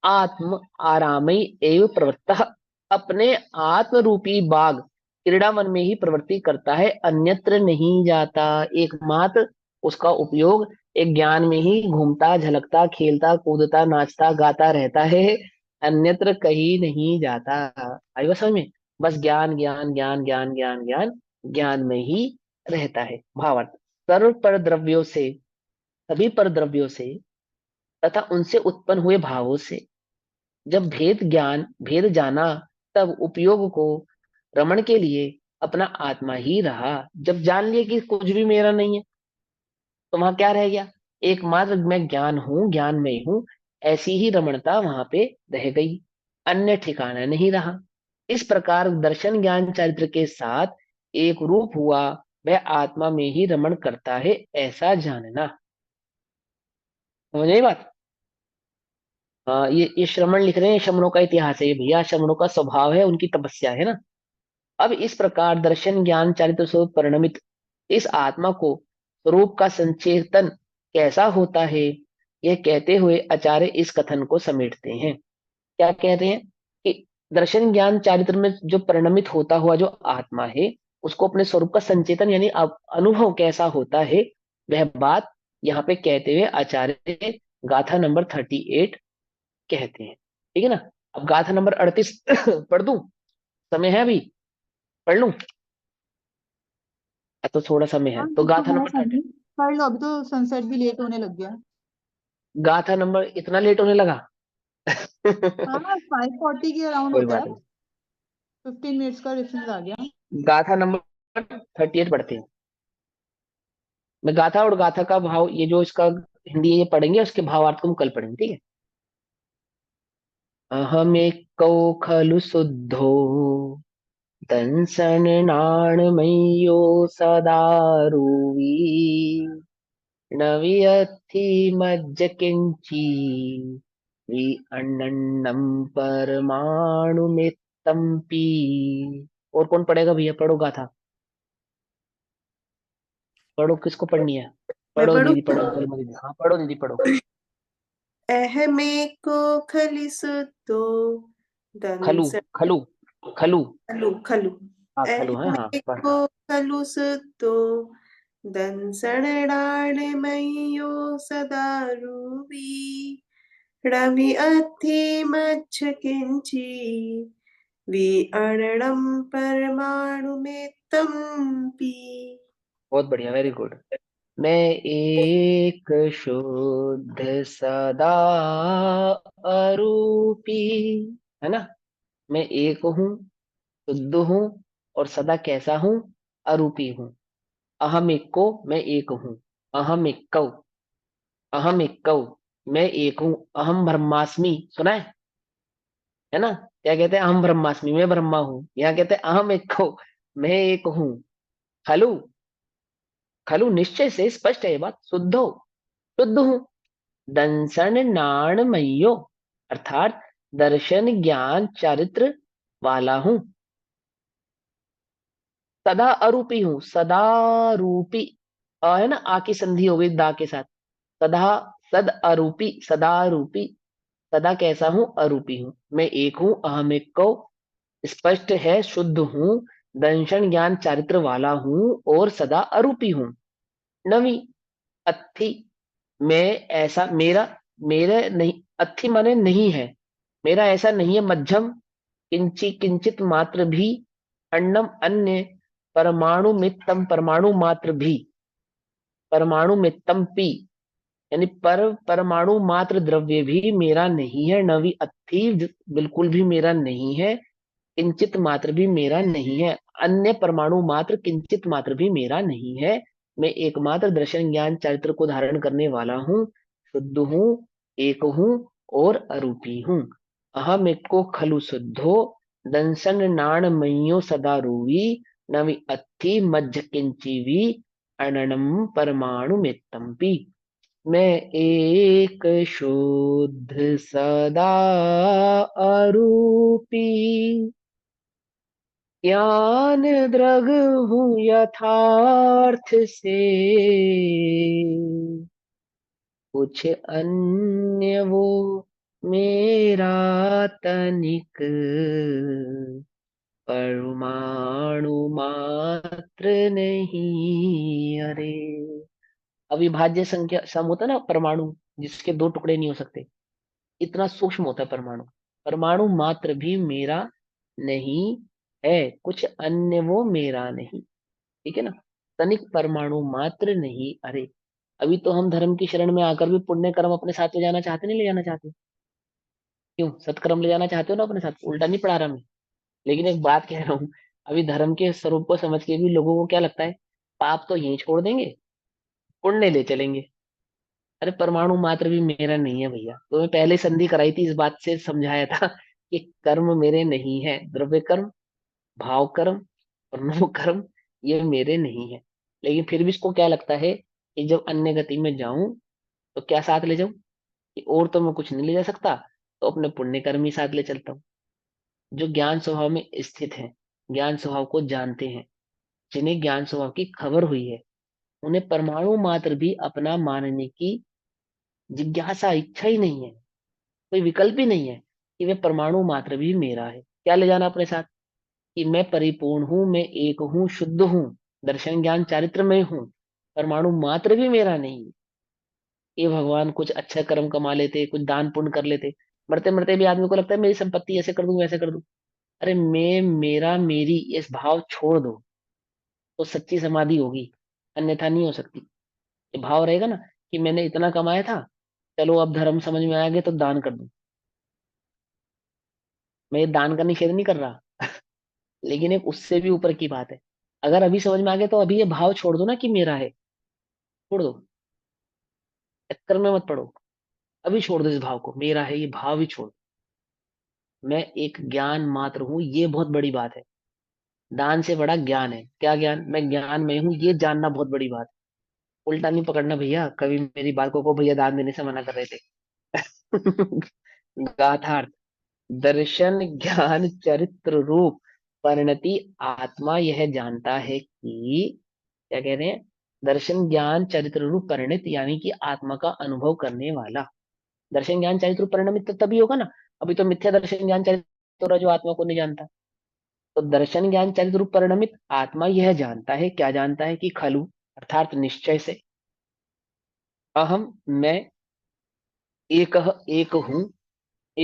आत्म आरामय एवं प्रवृत्तः, अपने आत्म रूपी बाग क्रीड़ावन में ही प्रवृत्ति करता है, अन्यत्र नहीं जाता। एकमात्र उसका उपयोग एक ज्ञान में ही घूमता झलकता खेलता कूदता नाचता गाता रहता है, अन्यत्र कहीं नहीं जाता। आई बात समझ में? बस ज्ञान ज्ञान ज्ञान ज्ञान ज्ञान ज्ञान, ज्ञान में ही रहता है। भावार्थ, सर्व पर द्रव्यों से, सभी पर द्रव्यों से तथा उनसे उत्पन्न हुए भावों से जब भेद जाना, तब उपयोग को रमण के लिए अपना आत्मा ही रहा। जब जान लिया कि कुछ भी मेरा नहीं है, तो वहां क्या रह गया? एकमात्र मैं ज्ञान हूं, ज्ञान में ही हूं, ऐसी ही रमणता वहां पे रह गई, अन्य ठिकाना नहीं रहा। इस प्रकार दर्शन ज्ञान चरित्र के साथ एक रूप हुआ, वह आत्मा में ही रमण करता है, ऐसा जानना। समझ आई बात? हाँ, ये श्रमण लिख रहे हैं, श्रमणों का इतिहास है ये भैया, श्रमणों का स्वभाव है, उनकी तपस्या है ना। अब इस प्रकार दर्शन ज्ञान चारित्र स्वरूप परिणमित इस आत्मा को स्वरूप का संचेतन कैसा होता है, यह कहते हुए आचार्य इस कथन को समेटते हैं। क्या कहते हैं? कि दर्शन ज्ञान चारित्र में जो परिणमित होता हुआ जो आत्मा है, उसको अपने स्वरूप का संचेतन यानी अनुभव कैसा होता है, वह बात यहाँ पे कहते हुए आचार्य गाथा नंबर 38 कहते हैं। ठीक है ना? अब गाथा नंबर 38 पढ़ दूं? समय है अभी? पढ़ लूं? तो थोड़ा समय है, हाँ तो ये तो गाथा है नंबर सर 30। जी, पढ़ लो, अभी तो सनसेट भी लेट होने लग गया। गाथा नंबर इतना लेट होने लगा? हाँ 5:40 के अराउंड कोई होता बात है, नहीं, 15 मिनट्स का डिफरेंस आ गया। गाथा नंबर 38 पढ़ते हैं। मैं गाथा और गाथा का भाव, ये जो इसका हिंदी है ये पढ़ेंगे, उसके भावार्थ को हम कल पढ़ेंगे, ठीक है? अहमेकौ खलु शुद्धो दंसननाणमय्यो सदारुवी न वियथि मज्ज किंची वि अण्णं परमाणु पी। और कौन पढ़ेगा भैया? पढ़ो गाथा, पढ़ो, किसको पढ़नी है? मैं पढ़ो पढ़ू। दीदी, पढ़ो गरिमा दीदी, हाँ पढ़ो दीदी पढ़ो। अहमेको खलिसुतो खलु, दंस खलु, खलु। खलु खलु हाँ खलु, हाँ हाँ पढ़। अहमेको खलुसुतो दंसनडाणमयो सदा रूपी रवि अथि मच्छ किंची वि अणडम परमाणु में तम्पी। बहुत बढ़िया, वेरी गुड। मैं एक शुद्ध सदा अरूपी, है ना? मैं एक हूँ, शुद्ध हूँ, और सदा कैसा हूँ? अरूपी हूँ। अहम एक को, मैं एक हूँ। अहम एक कौ, अहम एक कौ, मैं एक हूँ। अहम ब्रह्मास्मि, सुना है ना? क्या कहते हैं? अहम ब्रह्मास्मि, मैं ब्रह्मा हूँ। यहाँ कहते हैं अहम एक को, मैं एक हूँ। खलु, खलु निश्चय से स्पष्ट है ये बात, शुद्ध हो, शुद्ध हूँ। दंसन नाणमयो, अर्थात दर्शन ज्ञान चारित्र वाला हूँ। सदा अरूपी हूँ, सदा रूपी, है ना? आ की संधि हो गई दा के साथ। सदा, सद अरूपी, सदा रूपी, सदा कैसा हूँ? अरूपी हूँ। मैं एक हूँ, अहम एक को, स्पष्ट है, शुद्ध हूँ, दर्शन ज्ञान चारित्र वाला हूँ, और सदा अरूपी हूँ। नवी अत्थि, मैं ऐसा, मेरा, मेरे नहीं, अत्थि माने नहीं है, मेरा ऐसा नहीं है। मध्यम, किंची किंचित मात्र भी, अन्नम अन्य, परमाणु मित्तम परमाणु मात्र भी, परमाणु मित्तम पी, यानी पर परमाणु मात्र द्रव्य भी मेरा नहीं है। नवी अत्थि, बिल्कुल भी मेरा नहीं है। किंचित मात्र भी मेरा नहीं है। अन्य परमाणु मात्र किंचित मात्र भी मेरा नहीं है। मैं एकमात्र दर्शन ज्ञान चरित्र को धारण करने वाला हूँ, शुद्ध हूँ, एक हूँ, और अरूपी हूँ। अहम एको खलु शुद्धो दंसन नाणमयो सदा रूवी नवि अत्थि मज्ज किंचिवी अननम परमाणु मित्तम्पि। मैं एक शुद्ध सदा अरूपी ज्ञान द्रग हूँ यथार्थ से, कुछ अन्य वो मेरा तनिक परमाणु मात्र नहीं। अरे अविभाज्य संख्या सम होता है ना परमाणु, जिसके दो टुकड़े नहीं हो सकते, इतना सूक्ष्म होता है परमाणु। परमाणु मात्र भी मेरा नहीं है, कुछ अन्य वो मेरा नहीं। ठीक है ना, तनिक परमाणु मात्र नहीं। अरे अभी तो हम धर्म की शरण में आकर भी पुण्य कर्म अपने साथ ले जाना चाहते, नहीं ले जाना चाहते? क्यों, सत्कर्म ले जाना चाहते हो ना अपने साथ, उल्टा नहीं पढ़ा रहा मैं। लेकिन एक बात कह रहा हूँ, अभी धर्म के स्वरूप को समझ के भी लोगों को क्या लगता है, पाप तो यहीं छोड़ देंगे, पुण्य ले चलेंगे। अरे परमाणु मात्र भी मेरा नहीं है भैया, तो मैं पहले संधि कराई थी, इस बात से समझाया था कि कर्म मेरे नहीं है, द्रव्य कर्म, भाव कर्म और नो कर्म ये मेरे नहीं है। लेकिन फिर भी इसको क्या लगता है कि जब अन्य गति में जाऊं तो क्या साथ ले जाऊं, कि और तो मैं कुछ नहीं ले जा सकता, तो अपने पुण्य कर्म ही साथ ले चलता हूँ। जो ज्ञान स्वभाव में स्थित है, ज्ञान स्वभाव को जानते हैं, जिन्हें ज्ञान स्वभाव की खबर हुई है, उन्हें परमाणु मात्र भी अपना मानने की जिज्ञासा, इच्छा ही नहीं है, कोई विकल्प ही नहीं है कि वे परमाणु मात्र भी मेरा है। क्या ले जाना अपने साथ, कि मैं परिपूर्ण हूं, मैं एक हूँ, शुद्ध हूँ, दर्शन ज्ञान चारित्र में हूँ, परमाणु मात्र भी मेरा नहीं है। ये भगवान कुछ अच्छा कर्म कमा लेते, कुछ दान पुण्य कर लेते, मरते मरते भी आदमी को लगता है मेरी संपत्ति ऐसे कर दूं वैसे कर दूं। अरे मैं, मेरा, मेरी, इस भाव छोड़ दो तो सच्ची समाधि होगी, अन्यथा नहीं हो सकती। ये भाव रहेगा ना कि मैंने इतना कमाया था, चलो अब धर्म समझ में आ गया तो दान कर दूं। मैं ये दान का निषेध नहीं कर रहा, लेकिन एक उससे भी ऊपर की बात है। अगर अभी समझ में आ गया तो अभी ये भाव छोड़ दो ना कि मेरा है, छोड़ दो, चक्कर में मत पड़ो। अभी छोड़ दो इस भाव को, मेरा है ये भाव ही छोड़ दो। मैं एक ज्ञान मात्र हूं, ये बहुत बड़ी बात है। दान से बड़ा ज्ञान है। क्या ज्ञान, मैं ज्ञान में हूँ, ये जानना बहुत बड़ी बात है। उल्टा नहीं पकड़ना भैया, कभी मेरी बात को भैया दान देने से मना कर रहे थे। गाथार्थ, दर्शन ज्ञान चरित्र रूप परिणति आत्मा यह जानता है कि, क्या कह रहे हैं, दर्शन ज्ञान चरित्र रूप परिणत यानी कि आत्मा का अनुभव करने वाला। दर्शन ज्ञान चरित्र रूप परिणमित तो तभी होगा ना, अभी तो मिथ्या दर्शन ज्ञान चरित्र हो रहा जो आत्मा को नहीं जानता। तो दर्शन ज्ञान चरित्र रूप परिणमित आत्मा यह जानता है, क्या जानता है, कि खलु अर्थात निश्चय से, अहम मैं, एक एक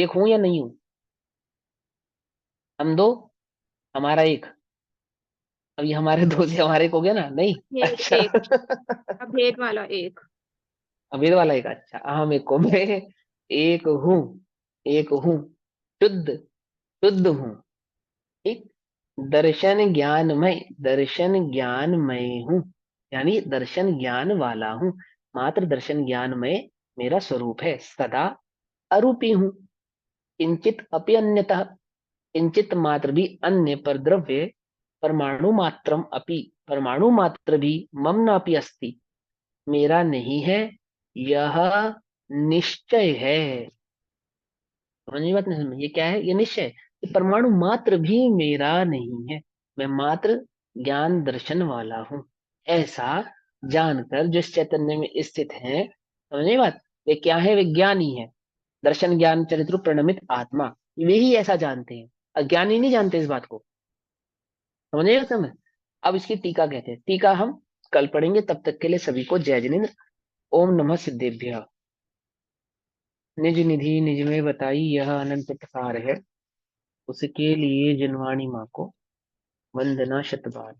हूं या नहीं हूं, हम दो, हमारा एक। अब ये हमारे दो से हमारे एक हो गया ना, नहीं? भेद अच्छा। एक, अभेद वाला एक। अभेद वाला एक, अच्छा, अहम एक को मैं एक हूँ, एक हूँ, शुद्ध शुद्ध हूँ। ठीक, दर्शन ज्ञानमय हूँ, यानी दर्शन ज्ञान वाला हूँ, मात्र दर्शन ज्ञानमय मेरा स्वरूप है, सदा अरूपी हूँ। किंचित अपि अन्यतः, किंचित मात्र भी अन्य पर द्रव्य, परमाणु मात्रम अपि, परमाणु मात्र भी मम नापि अस्ति, मेरा नहीं है, यह निश्चय है। समझिए बात, नहीं समझ, ये क्या है, ये निश्चय है कि परमाणु मात्र भी मेरा नहीं है, मैं मात्र ज्ञान दर्शन वाला हूँ। ऐसा जानकर जो इस चैतन्य में स्थित है, समझिए बात, वे क्या है, वे ज्ञानी है, दर्शन ज्ञान चरित्र प्रणमित आत्मा, वे ही ऐसा जानते हैं, अज्ञानी नहीं जानते इस बात को। समझिएगा समझ। अब इसकी टीका कहते हैं, टीका हम कल पढ़ेंगे, तब तक के लिए सभी को जय जिनेन्द्र। ओम नमः सिद्धेभ्य। निज निधि निज में बताई यह अनंत प्रकार है, उसके लिए जनवाणी माँ को वंदना शतबार।